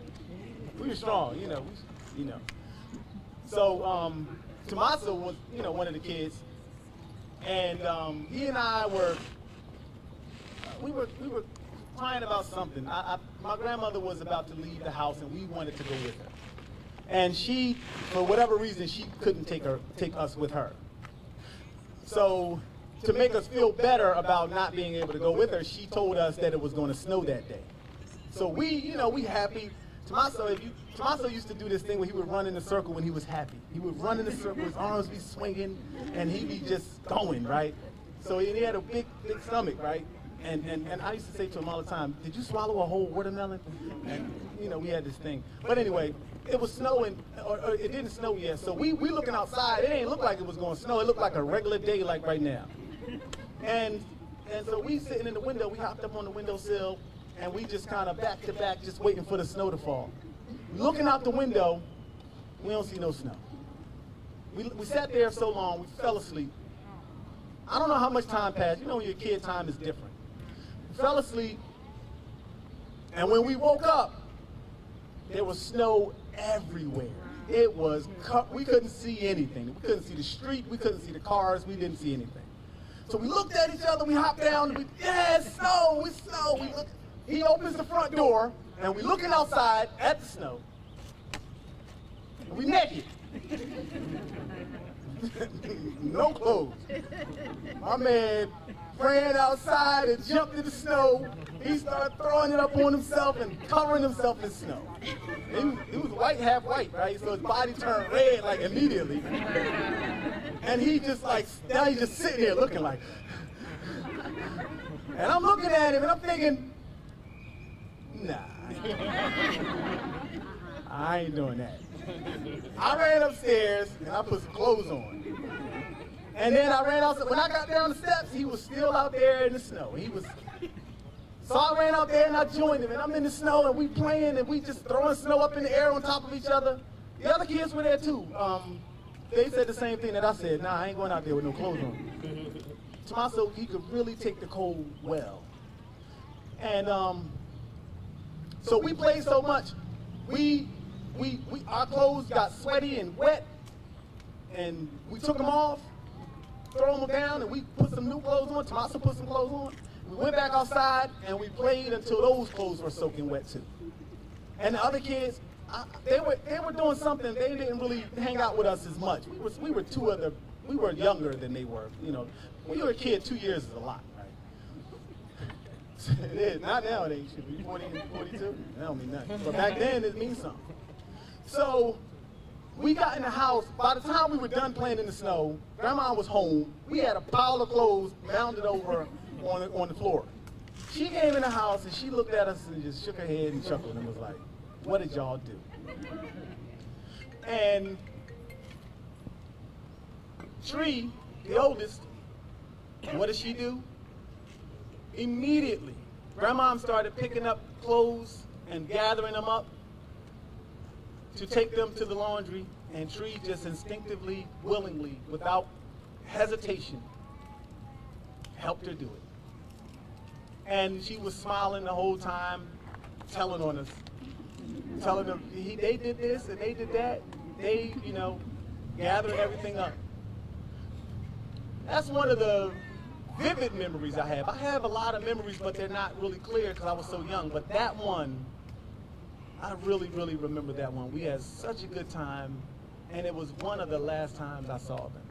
We were strong, you know. So Tommaso was, one of the kids, and he and I we were crying about something. My grandmother was about to leave the house, and we wanted to go with her. And she, for whatever reason, she couldn't take us with her. So to make us feel better about not being able to go with her, she told us that it was going to snow that day. So we happy. Tommaso used to do this thing where he would run in a circle when he was happy. He would run in a circle, his arms be swinging, and he'd be just going, right? So he had a big stomach, right? And I used to say to him all the time, did you swallow a whole watermelon? And, we had this thing. But anyway, it was snowing, or it didn't snow yet, so we looking outside. It didn't look like it was going to snow. It looked like a regular day like right now. And so we sitting in the window, we hopped up on the windowsill, and we just kind of back to back, just waiting for the snow to fall. Looking out the window, we don't see no snow. We sat there so long, we fell asleep. I don't know how much time passed. When you're a kid, time is different. We fell asleep, and when we woke up, there was snow everywhere. It was, we couldn't see anything. We couldn't see the street, we couldn't see the cars, we didn't see anything. So we looked at each other, we hopped down, and it's snow, it's snow. He opens the front door, and we looking outside at the snow, and we naked. No clothes. My man ran outside and jumped in the snow. He started throwing it up on himself and covering himself in snow. He was white, half white, right? So his body turned red like immediately. And now he's just sitting here looking like, and I'm looking at him and I'm thinking, nah, I ain't doing that. I ran upstairs and I put some clothes on. And then I ran outside. When I got down the steps, he was still out there in the snow. So I ran out there and I joined him, and I'm in the snow and we playing and we just throwing snow up in the air on top of each other. The other kids were there too. They said the same thing that I said. Nah, I ain't going out there with no clothes on. Tommaso, he could really take the cold well. And so we played so much, our clothes got sweaty and wet, and we took them off, throw them down, and we put some new clothes on. Tommaso put some clothes on. We went back outside and we played until those clothes were soaking wet too. And the other kids, they were doing something. They didn't really hang out with us as much. We were younger than they were. when you're a kid, 2 years is a lot, right? It is. Not now it ain't shit. You 40 and 42? That don't mean nothing. But back then it means something. So we got in the house. By the time we were done playing in the snow, Grandma was home. We had a pile of clothes mounded over on the floor. She came in the house and she looked at us and just shook her head and chuckled and was like, "What did y'all do?" And Tree, the oldest, what did she do? Immediately, Grandma started picking up clothes and gathering them up to take them to the laundry, and Tree just instinctively, willingly, without hesitation, helped her do it. And she was smiling the whole time, telling on us, telling them they did this and they did that. They, gathered everything up. That's one of the vivid memories I have. I have a lot of memories, but they're not really clear because I was so young. But that one, I really, really remember that one. We had such a good time, and it was one of the last times I saw them.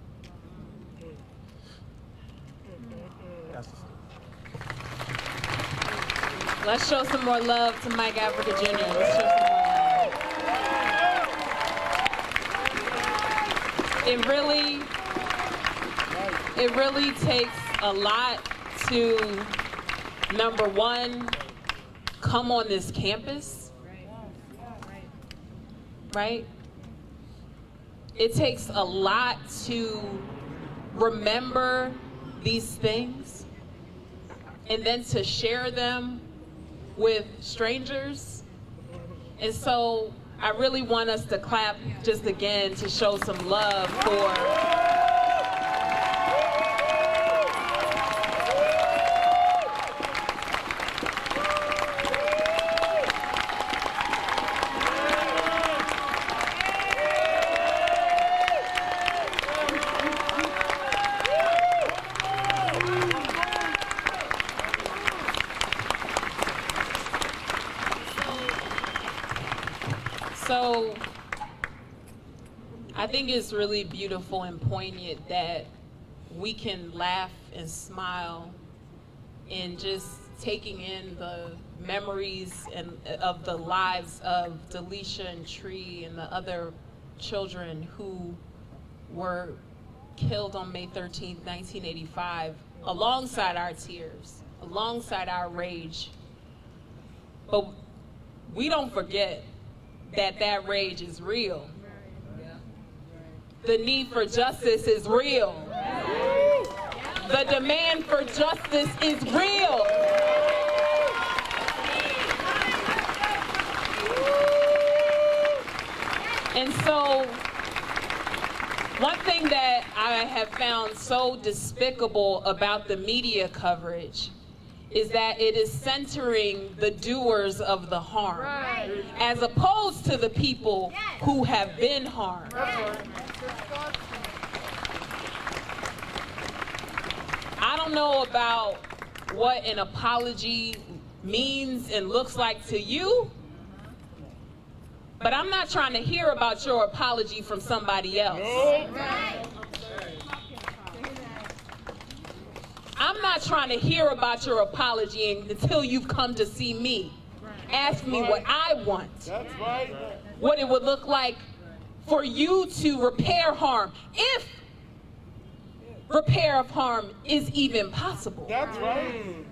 That's the story. Let's show some more love to Mike Africa Jr. Let's show some more love. It really takes a lot to, number one, come on this campus, right? It takes a lot to remember these things and then to share them with strangers. And so I really want us to clap just again to show some love for So I think it's really beautiful and poignant that we can laugh and smile in just taking in the memories and of the lives of Delisha and Tree and the other children who were killed on May 13th, 1985, alongside our tears, alongside our rage. But we don't forget that that rage is real. The need for justice is real. The demand for justice is real. And so, one thing that I have found so despicable about the media coverage is that it is centering the doers of the harm, as opposed to the people who have been harmed. I don't know about what an apology means and looks like to you, but I'm not trying to hear about your apology from somebody else. I'm not trying to hear about your apology until you've come to see me. Ask me what I want. That's right. What it would look like for you to repair harm, if repair of harm is even possible. That's right.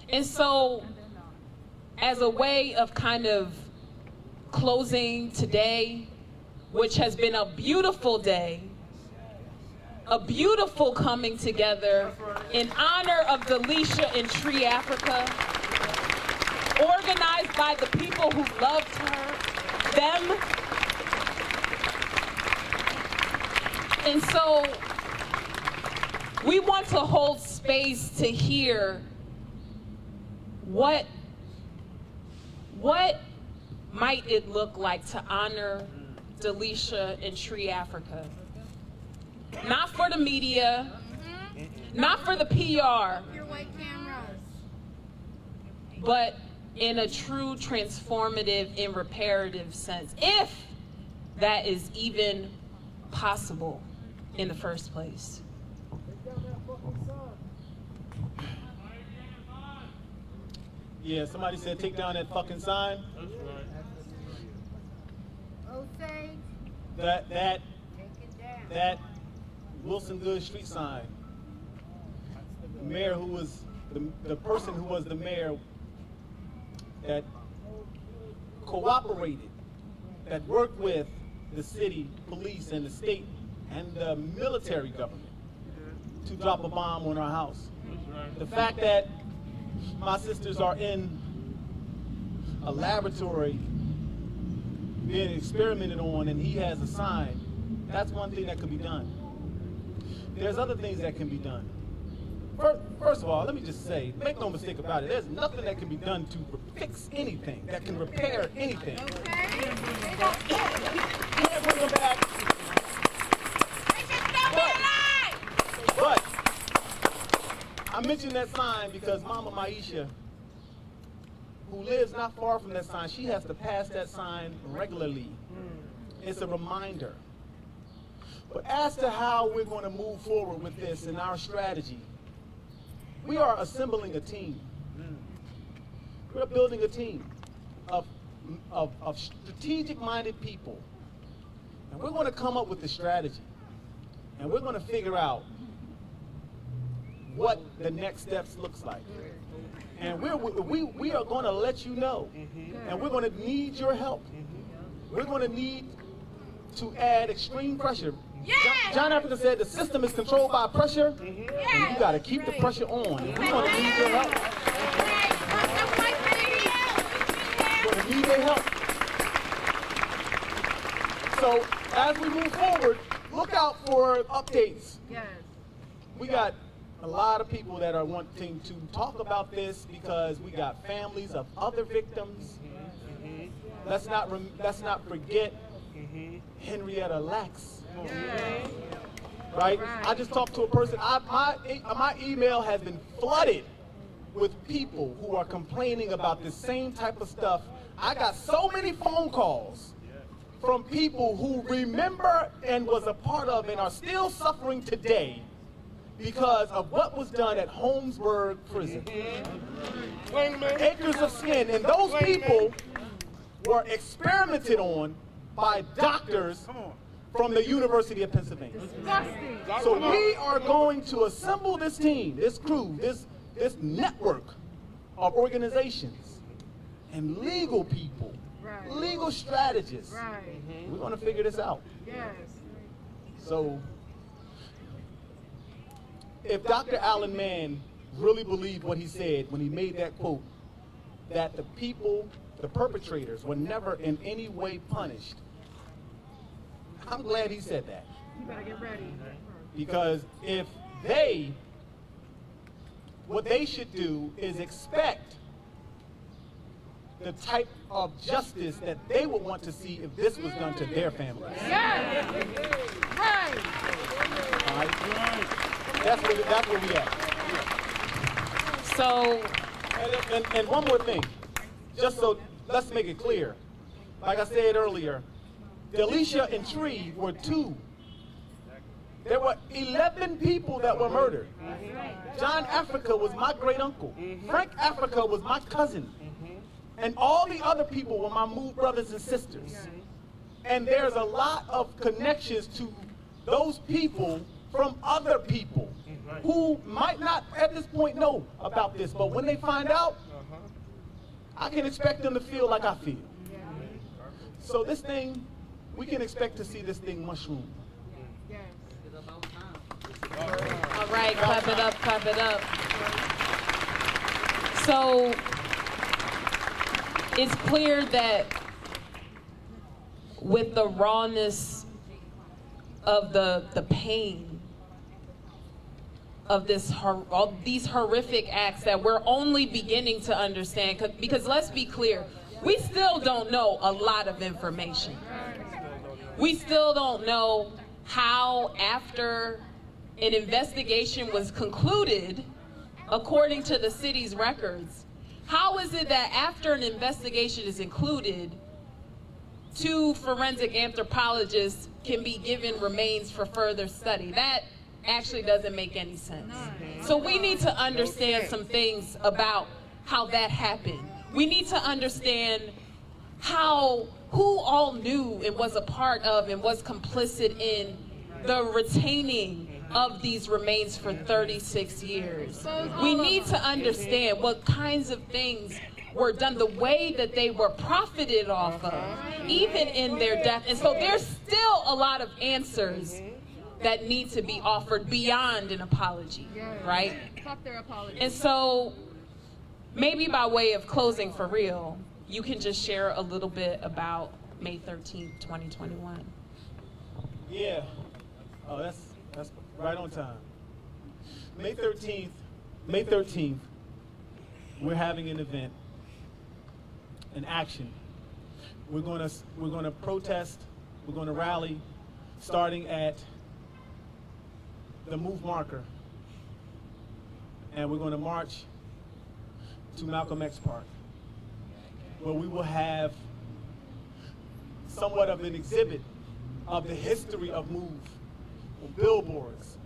And so, as a way of kind of closing today, which has been a beautiful day, a beautiful coming together in honor of Delisha and Tree Africa, organized by the people who loved her, them. And so we want to hold space to hear what might it look like to honor Delisha and Tree Africa. Not for the media, not for the PR, but in a true transformative and reparative sense, if that is even possible. in the first place. Yeah, somebody said take down that fucking sign. That Wilson Good Street sign. The mayor who was the person who was the mayor that cooperated, that worked with the city police and the state and the military government to drop a bomb on our house. The fact that my sisters are in a laboratory being experimented on and he has a sign, that's one thing that could be done. There's other things that can be done. First of all, let me just say, make no mistake about it, there's nothing that can be done to fix anything, that can repair anything. You can't bring them back. But I mentioned that sign because Mama Maisha, who lives not far from that sign, she has to pass that sign regularly. It's a reminder. But as to how we're going to move forward with this and our strategy, we are assembling a team. We're building a team of strategic-minded people. And we're going to come up with the strategy. And we're going to figure out what the next steps looks like. And we are going to let you know. And we're going to need your help. We're going to need to add extreme pressure. John Africa said the system is controlled by pressure, and you got to keep the pressure on. And we're going to need your help. We're going to need their help. So as we move forward, look out for updates. We got a lot of people that are wanting to talk about this because we got families of other victims. Let's not forget Henrietta Lacks. Right? I just talked to a person. My email has been flooded with people who are complaining about this same type of stuff. I got so many phone calls from people who remember and was a part of and are still suffering today because of what was done at Holmesburg Prison. Acres of skin. And those people were experimented on by doctors from the University of Pennsylvania. So we are going to assemble this team, this crew, this network of organizations and legal people, legal strategists. We're going to figure this out. So if Dr. Alan Mann really believed what he said when he made that quote, that the people, the perpetrators, were never in any way punished, I'm glad he said that. You better get ready. Because if what they should do is expect the type of justice that they would want to see if this was done to their families. Right. All right? That's where we at. So, and one more thing, just so let's make it clear. Like I said earlier, Delisha and Tree were two. There were 11 people that were murdered. John Africa was my great uncle. Frank Africa was my cousin. And all the other people were my Move brothers and sisters. And there's a lot of connections to those people from other people who might not at this point know about this, but when they find out, I can expect them to feel like I feel. So this thing, we can expect to see this thing mushroom. all right, clap it up, clap it up. So, it's clear that with the rawness of the pain of all these horrific acts that we're only beginning to understand, because let's be clear, we still don't know a lot of information. We still don't know how, after an investigation was concluded, according to the city's records, how is it that after an investigation is concluded, 2 forensic anthropologists can be given remains for further study. That actually doesn't make any sense. So we need to understand some things about how that happened. We need to understand who all knew and was a part of and was complicit in the retaining of these remains for 36 years. We need to understand what kinds of things were done, the way that they were profited off of, even in their death. And so there's still a lot of answers that need to be offered beyond an apology, right? Fuck their apology. And so maybe by way of closing for real, you can just share a little bit about May 13th, 2021. Yeah, that's right on time. May 13th, we're having an event, an action. We're gonna protest, we're gonna rally, starting at the Move marker, and we're gonna march to Malcolm X Park, where we will have somewhat of an exhibit of the history of Move, billboards,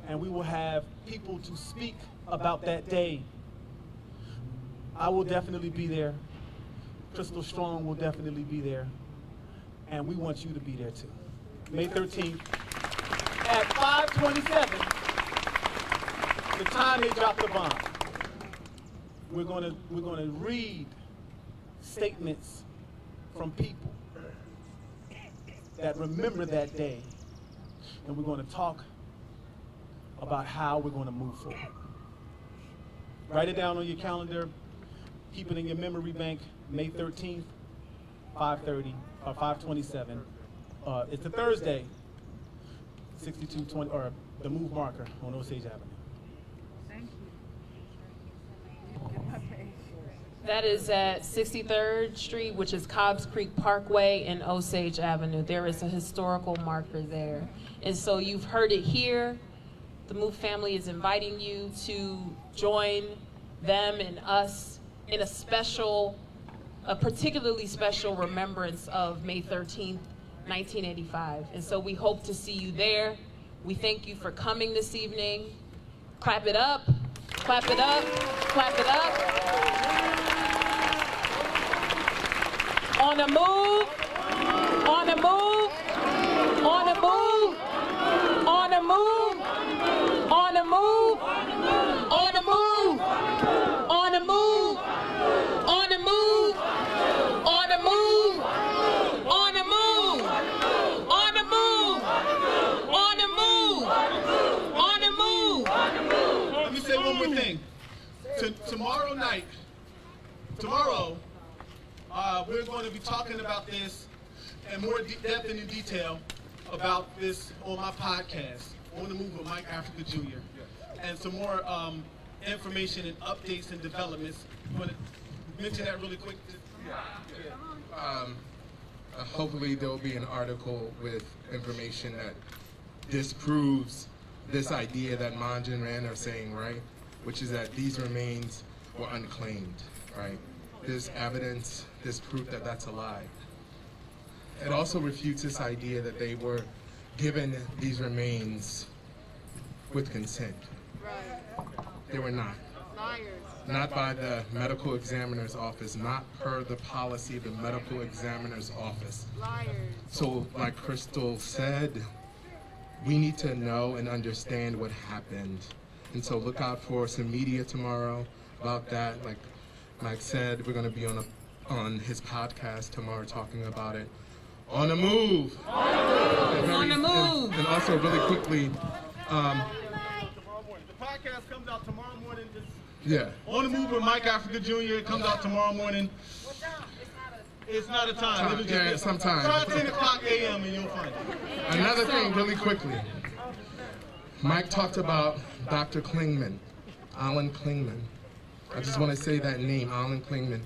and we will have people to speak about that day. I will definitely be there. Crystal Strong will definitely be there, and we want you to be there too. May 13th at 5:27, the time they drop the bomb. We're gonna read statements from people that remember that day, and we're going to talk about how we're going to move forward. Write it down on your calendar. Keep it in your memory bank. May 13th, 5:30 or 5:27. It's a Thursday. 6220 or the Move marker on Osage Avenue. Thank you. That is at 63rd Street, which is Cobbs Creek Parkway and Osage Avenue. There is a historical marker there. And so you've heard it here. The Move family is inviting you to join them and us in a particularly special remembrance of May 13th, 1985. And so we hope to see you there. We thank you for coming this evening. Clap it up, clap it up, clap it up. On the move, on the move, on the move, on the move, on the move, on the move, on the move, on the move, on the move, on the move, on the move, on the move, on the move. Let me say one more thing. Tomorrow night, we're going to be talking about this in more depth and in detail about this on my podcast, On the Move with Mike Africa Jr. And some more information and updates and developments. You want to mention that really quick? Hopefully there will be an article with information that disproves this idea that Manj and Rand are saying, right? Which is that these remains were unclaimed, right? There's evidence, there's proof that that's a lie. It also refutes this idea that they were given these remains with consent. Right. They were not. Liars. Not by the medical examiner's office, not per the policy of the medical examiner's office. Liars. So like Crystal said, we need to know and understand what happened. And so look out for some media tomorrow about that. Like Mike said, we're going to be on his podcast tomorrow talking about it. On the move. On the move. And also really quickly, The podcast comes out tomorrow morning. yeah. On the Move with Mike Africa Jr. It comes out tomorrow morning. It's not a time. Yeah, sometime. Try 10 o'clock a.m. and you'll find it. Another thing really quickly. Mike talked about Dr. Klingman, Alan Klingman. I just want to say that name, Alan Klingman.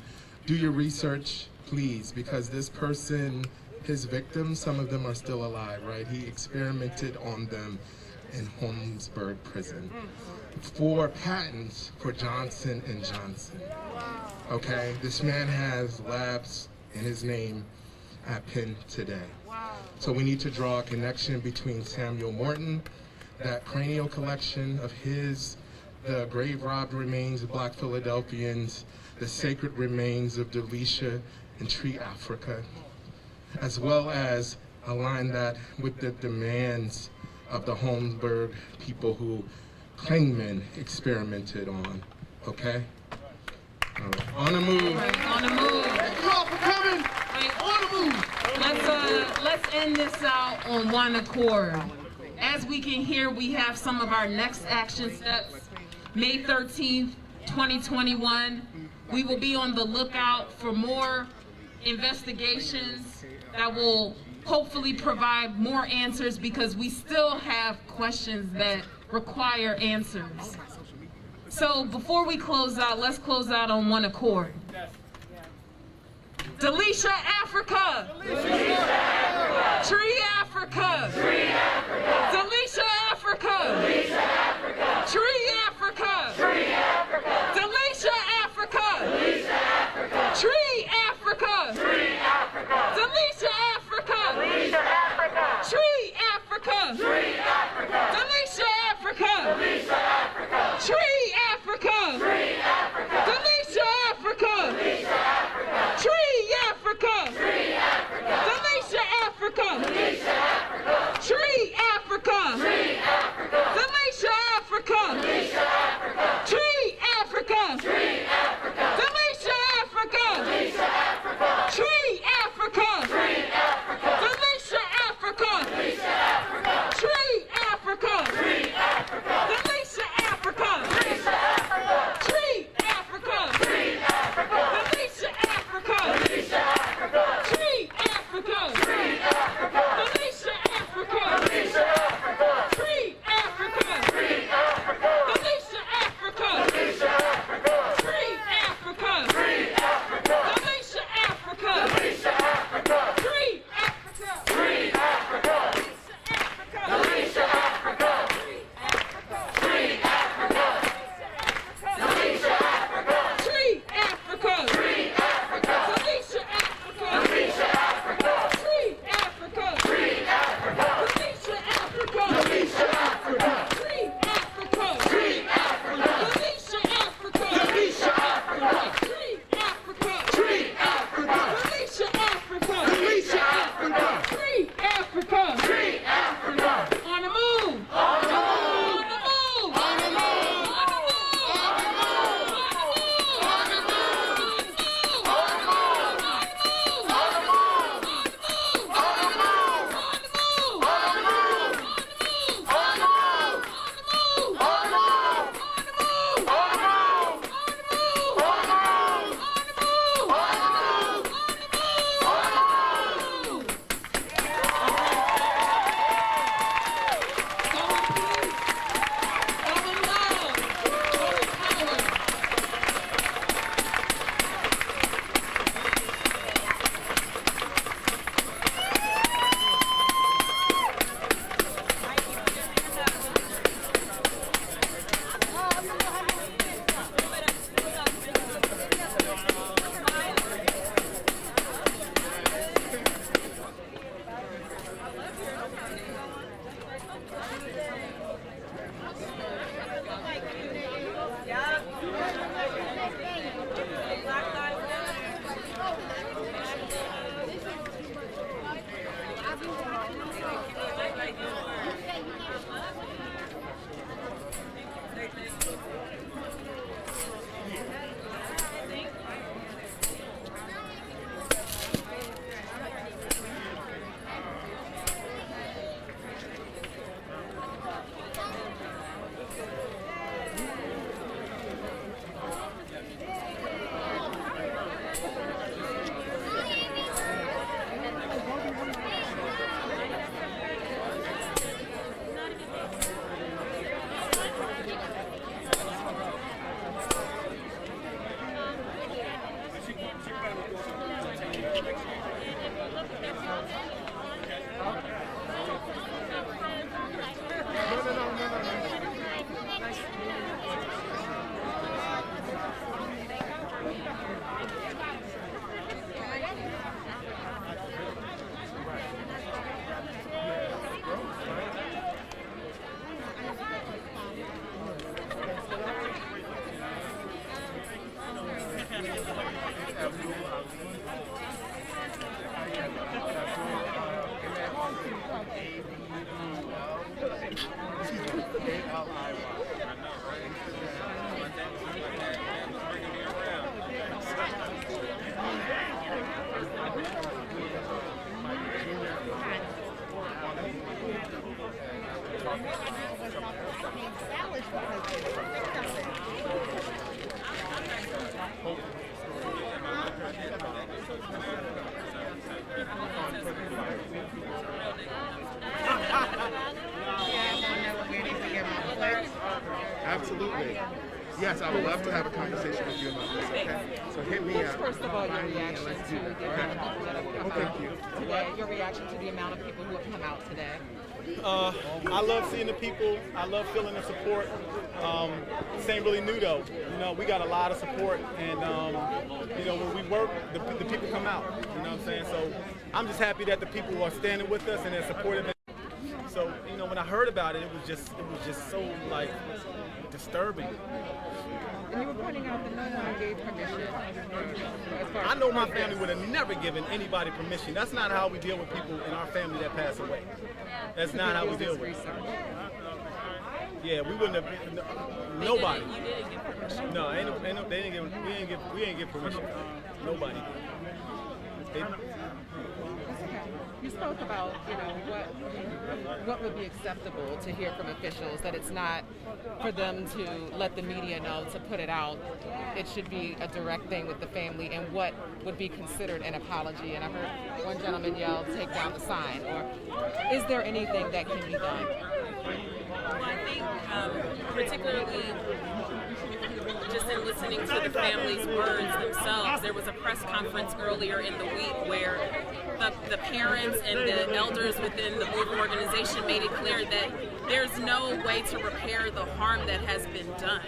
Do your research, please, because this person, his victims, some of them are still alive, right? He experimented on them in Holmesburg prison for patents for Johnson & Johnson. Okay, this man has labs in his name. at Penn today. So we need to draw a connection between Samuel Morton, that cranial collection of his, the grave-robbed remains of Black Philadelphians, the sacred remains of Delisha and Tree Africa, as well as align that with the demands of the Holmesburg people who Klingman experimented on, okay? All right. On the move. Right, on the move. Thank you all for coming. Right. On the move. Let's end this out on one accord. As we can hear, we have some of our next action steps. May 13th, 2021. We will be on the lookout for more investigations that will hopefully provide more answers, because we still have questions that require answers. So before we close out, let's close out on one accord. Delisha Africa! Delisha Africa! Tree Africa! Tree Africa! Delisha Africa! Delisha Africa! Tree Africa! Tree Africa! Delisha Africa! Delisha Africa! Tree Africa! Tree Africa! Delisha Africa! Delisha Africa! Tree Africa! Tree Africa! Delisha Africa! Delisha Africa! Tree Africa! Tree Africa! Delisha Africa! Delisha Africa! Tree Africa! Tree Africa! Delisha Africa! Delisha Africa! Tree Africa! Tree Africa! Delisha Africa! Delisha Absolutely. Yes, I would love to have a conversation with you about this. Okay. So hit me up. First of all, your reaction to the amount of people that have come out today. Your reaction to the amount of people who have come out today. I love seeing the people. I love feeling the support. This ain't really new though. You know, we got a lot of support, and you know, when we work, the people come out. You know what I'm saying? So I'm just happy that the people are standing with us and they're supportive. So you know, when I heard about it, it was just so like disturbing. And you were pointing out that no one gave permission. I know my family would have never given anybody permission. That's not how we deal with people in our family that pass away. That's not how we deal with it. Yeah, we wouldn't have been, nobody. You didn't give permission. No, we didn't give permission. Nobody. You spoke about, you know, what would be acceptable to hear from officials, that it's not for them to let the media know, to put it out. It should be a direct thing with the family, and what would be considered an apology. And I heard one gentleman yell, "Take down the sign," or is there anything that can be done? Well, I think particularly just in listening to the family's words themselves, there was a press conference earlier in the week where the parents and the elders within the MOVE organization made it clear that there's no way to repair the harm that has been done.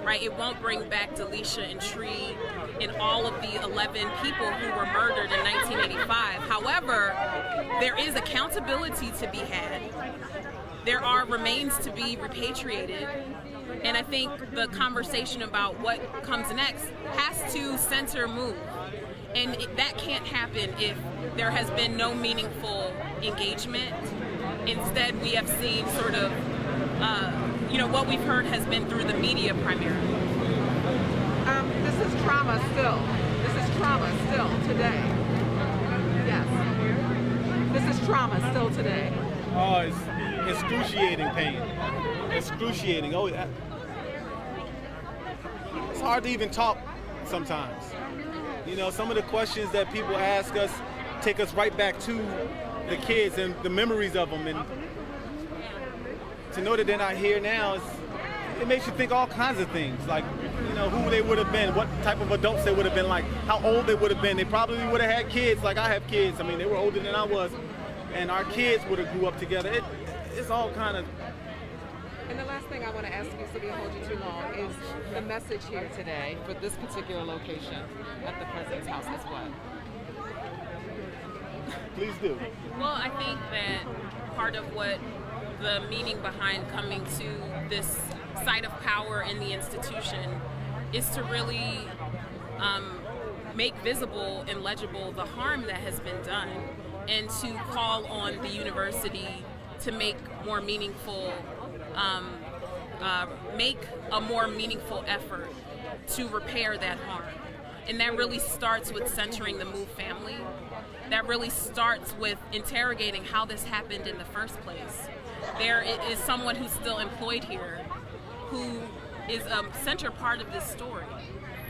Right? It won't bring back Delisha and Tree and all of the 11 people who were murdered in 1985. However, there is accountability to be had. There are remains to be repatriated. And I think the conversation about what comes next has to center MOVE. And that can't happen if there has been no meaningful engagement. Instead, we have seen sort of, you know, what we've heard has been through the media primarily. This is trauma still. This is trauma still today. Yes. This is trauma still today. Oh, it's excruciating pain. Excruciating. Oh, it's hard to even talk sometimes. You know, some of the questions that people ask us take us right back to the kids and the memories of them. And to know that they're not here now, it makes you think all kinds of things. Like, you know, who they would have been, what type of adults they would have been, like how old they would have been. They probably would have had kids like I have kids. I mean, they were older than I was. And our kids would have grew up together. It's all kind of... And the last thing I want to ask you, so we don't hold you too long, is the message here today for this particular location at the President's House is what? Please do. Well, I think that part of what the meaning behind coming to this site of power in the institution is to really make visible and legible the harm that has been done, and to call on the university to make more meaningful, make a more meaningful effort to repair that harm. And that really starts with centering the MOVE family. That really starts with interrogating how this happened in the first place. There is someone who's still employed here who is a center part of this story.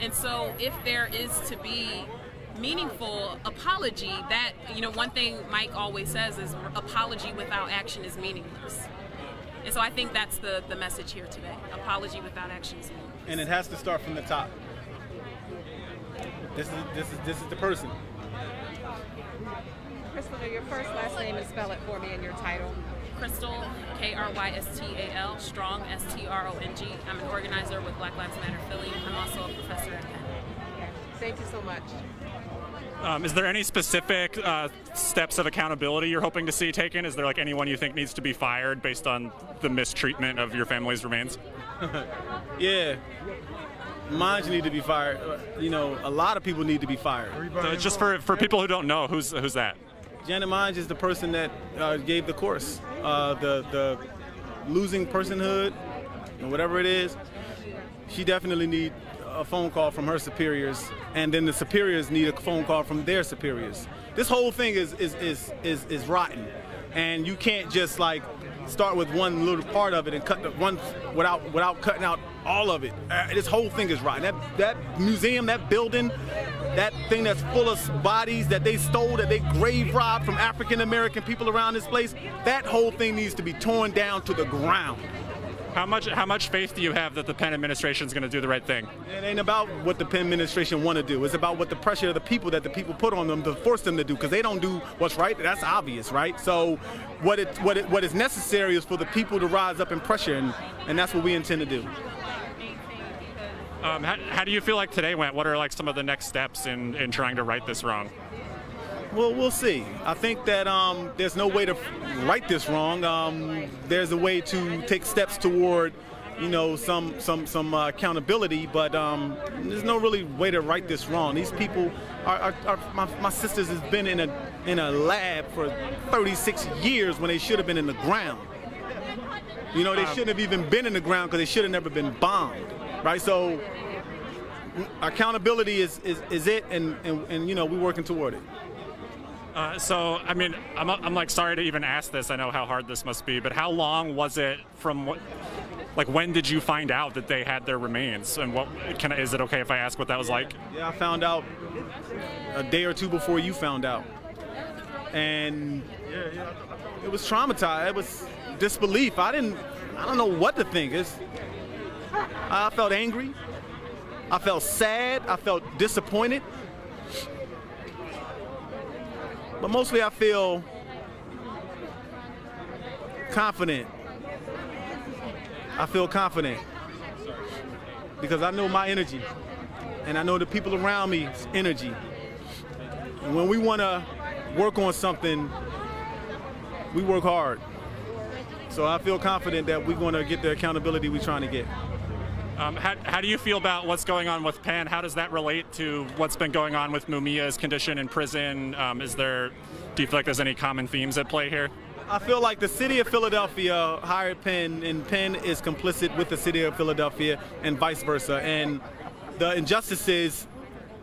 And so if there is to be meaningful apology, that, you know, one thing Mike always says is apology without action is meaningless. And so I think that's the message here today. Apology without action is meaningless. And it has to start from the top. This is the person. Crystal, your first last name, and spell it for me in your title. Crystal, Krystal, Strong, Strong. I'm an organizer with Black Lives Matter Philly. I'm also a professor at Penn. Thank you so much. Is there any specific steps of accountability you're hoping to see taken? Is there like anyone you think needs to be fired based on the mistreatment of your family's remains? Yeah. Mines need to be fired. You know, a lot of people need to be fired. So just for people who don't know, who's that? Janet Mines is the person that gave the course, the losing personhood, and whatever it is. She definitely needs a phone call from her superiors, and then the superiors need a phone call from their superiors. This whole thing is rotten, and you can't just like start with one little part of it and cut the one without cutting out all of it. This whole thing is rotten. That museum, that building, that thing that's full of bodies that they stole, that they grave robbed from African American people around this place, that whole thing needs to be torn down to the ground. How much faith do you have that the Penn administration is going to do the right thing? It ain't about what the Penn administration want to do. It's about what the pressure of the people that the people put on them to force them to do, because they don't do what's right. That's obvious, right? So what is necessary is for the people to rise up and pressure, and that's what we intend to do. How do you feel like today went? What are like some of the next steps in trying to right this wrong? Well, we'll see. I think that there's no way to right this wrong. There's a way to take steps toward, some accountability, but there's no really way to right this wrong. These people my sisters has been in a lab for 36 years when they should have been in the ground. They shouldn't have even been in the ground because they should have never been bombed, right? So accountability is it, and we're working toward it. So, I mean, I'm like sorry to even ask this. I know how hard this must be, but how long was it from when did you find out that they had their remains? And is it okay if I ask what that was like? Yeah, I found out a day or two before you found out. And it was traumatized. It was disbelief. I don't know what to think. I felt angry. I felt sad. I felt disappointed. But mostly I feel confident. I feel confident because I know my energy and I know the people around me's energy. And when we want to work on something, we work hard. So I feel confident that we're going to get the accountability we're trying to get. How do you feel about what's going on with Penn? How does that relate to what's been going on with Mumia's condition in prison? Do you feel like there's any common themes at play here? I feel like the city of Philadelphia hired Penn, and Penn is complicit with the city of Philadelphia and vice versa. And the injustices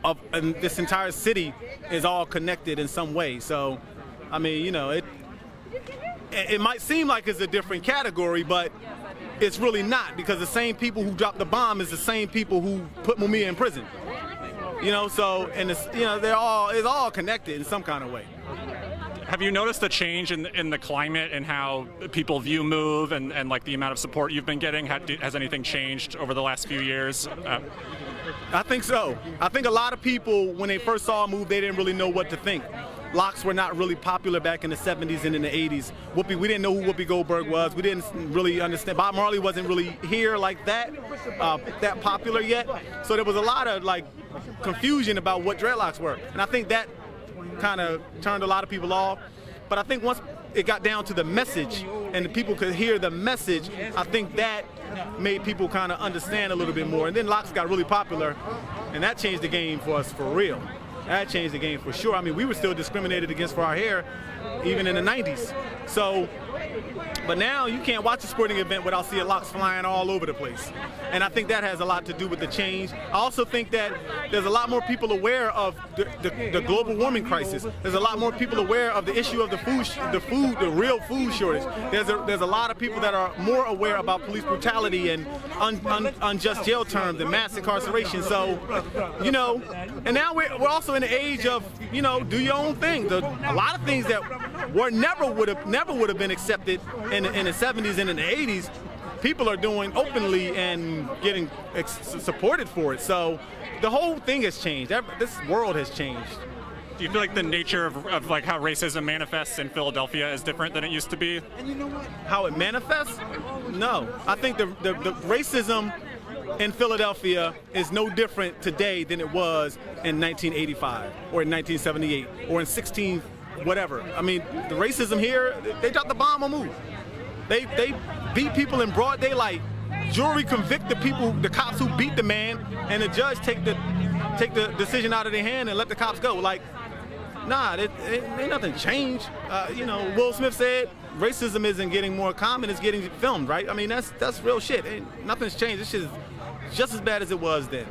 of this entire city is all connected in some way. So, I mean, it might seem like it's a different category, but it's really not, because the same people who dropped the bomb is the same people who put Mumia in prison. So, and it's all connected in some kind of way. Have you noticed a change in the climate and how people view MOVE and like the amount of support you've been getting? Has anything changed over the last few years? I think so. I think a lot of people, when they first saw MOVE, they didn't really know what to think. Locks were not really popular back in the 70s and in the 80s. We didn't know who Whoopi Goldberg was. We didn't really understand. Bob Marley wasn't really here like that popular yet. So there was a lot of confusion about what dreadlocks were. And I think that kind of turned a lot of people off. But I think once it got down to the message and the people could hear the message, I think that made people kind of understand a little bit more. And then locks got really popular, and that changed the game for us for real. That changed the game for sure. I mean, we were still discriminated against for our hair, even in the 90s. So, but now you can't watch a sporting event without seeing locks flying all over the place. And I think that has a lot to do with the change. I also think that there's a lot more people aware of the global warming crisis. There's a lot more people aware of the issue of the real food shortage. There's a lot of people that are more aware about police brutality and unjust jail terms and mass incarceration. So, and now we're also in the age of, do your own thing. A lot of things that never would have been accepted in the 70s and in the 80s, people are doing openly and getting supported for it. So the whole thing has changed. This world has changed. Do you feel like the nature of how racism manifests in Philadelphia is different than it used to be? And you know what? How it manifests? No. I think the racism in Philadelphia is no different today than it was in 1985 or in 1978 or in 16 whatever. I mean, the racism here, they dropped the bomb on MOVE. They beat people in broad daylight. Jury convict the cops who beat the man, and the judge take the decision out of their hand and let the cops go. Ain't nothing changed. Will Smith said racism isn't getting more common, it's getting filmed, right? I mean, that's real shit. Nothing's changed. This shit is just as bad as it was then.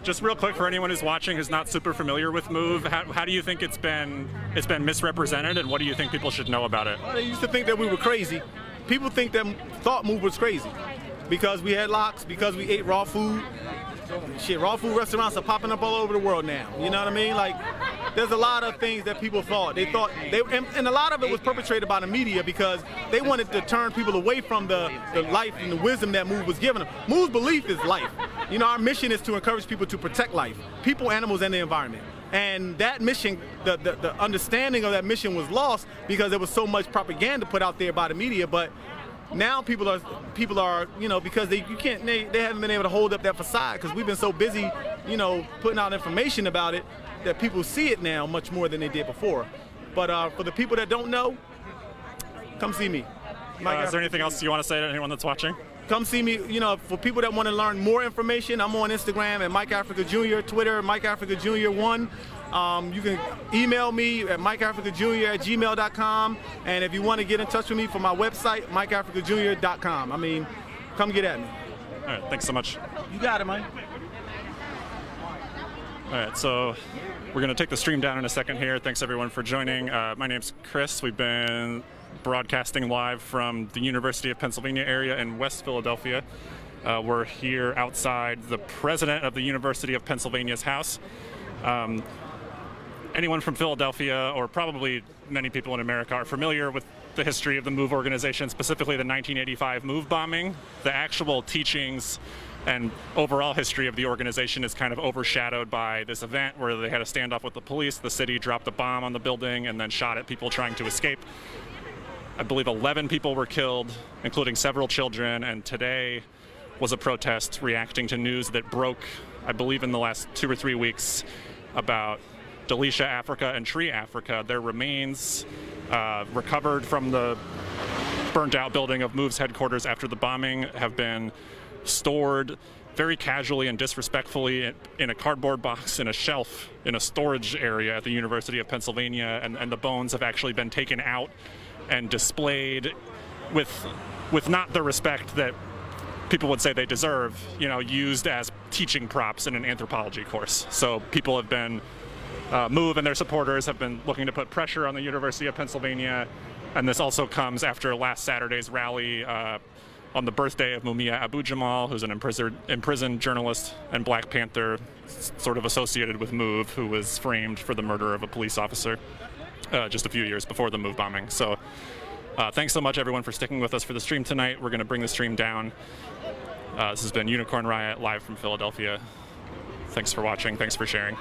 Just real quick, for anyone who's watching who's not super familiar with MOVE, how do you think it's been misrepresented, and what do you think people should know about it? Well, they used to think that we were crazy. People thought MOVE was crazy because we had locks, because we ate raw food. Shit, raw food restaurants are popping up all over the world now. You know what I mean? there's a lot of things that people thought. And a lot of it was perpetrated by the media because they wanted to turn people away from the life and the wisdom that Move was giving them. Move's belief is life. You know, our mission is to encourage people to protect life, people, animals, and the environment. And that mission, the understanding of that mission was lost because there was so much propaganda put out there by the media. But now people are, you know, because they haven't been able to hold up that facade because we've been so busy, you know, putting out information about it that people see it now much more than they did before. But for the people that don't know, come see me. Is there anything else you want to say to anyone that's watching? Come see me. You know, for people that want to learn more information, I'm on Instagram at Mike Africa Jr., Twitter, Mike Africa Jr. 1. You can email me at mikeafricajr@gmail.com. And if you want to get in touch with me for my website, mikeafricajr.com. I mean, come get at me. All right, thanks so much. You got it, man. All right, so we're going to take the stream down in a second here. Thanks, everyone, for joining. My name's Chris. We've been broadcasting live from the University of Pennsylvania area in West Philadelphia. We're here outside the president of the University of Pennsylvania's house. Anyone from Philadelphia, or probably many people in America, are familiar with the history of the MOVE organization, specifically the 1985 MOVE bombing. The actual teachings and overall history of the organization is kind of overshadowed by this event where they had a standoff with the police. The city dropped a bomb on the building and then shot at people trying to escape. I believe 11 people were killed, including several children, and today was a protest reacting to news that broke, I believe, in the last 2 or 3 weeks about Delisha Africa and Tree Africa. Their remains recovered from the burnt out building of MOVE's headquarters after the bombing have been stored very casually and disrespectfully in a cardboard box in a shelf in a storage area at the University of Pennsylvania, and the bones have actually been taken out and displayed with not the respect that people would say they deserve, you know, used as teaching props in an anthropology course. So people have been, MOVE and their supporters have been looking to put pressure on the University of Pennsylvania, and this also comes after last Saturday's rally on the birthday of Mumia Abu-Jamal, who's an imprisoned journalist and Black Panther sort of associated with MOVE, who was framed for the murder of a police officer just a few years before the MOVE bombing. So thanks so much, everyone, for sticking with us for the stream tonight. We're going to bring the stream down. This has been Unicorn Riot live from Philadelphia. Thanks for watching. Thanks for sharing.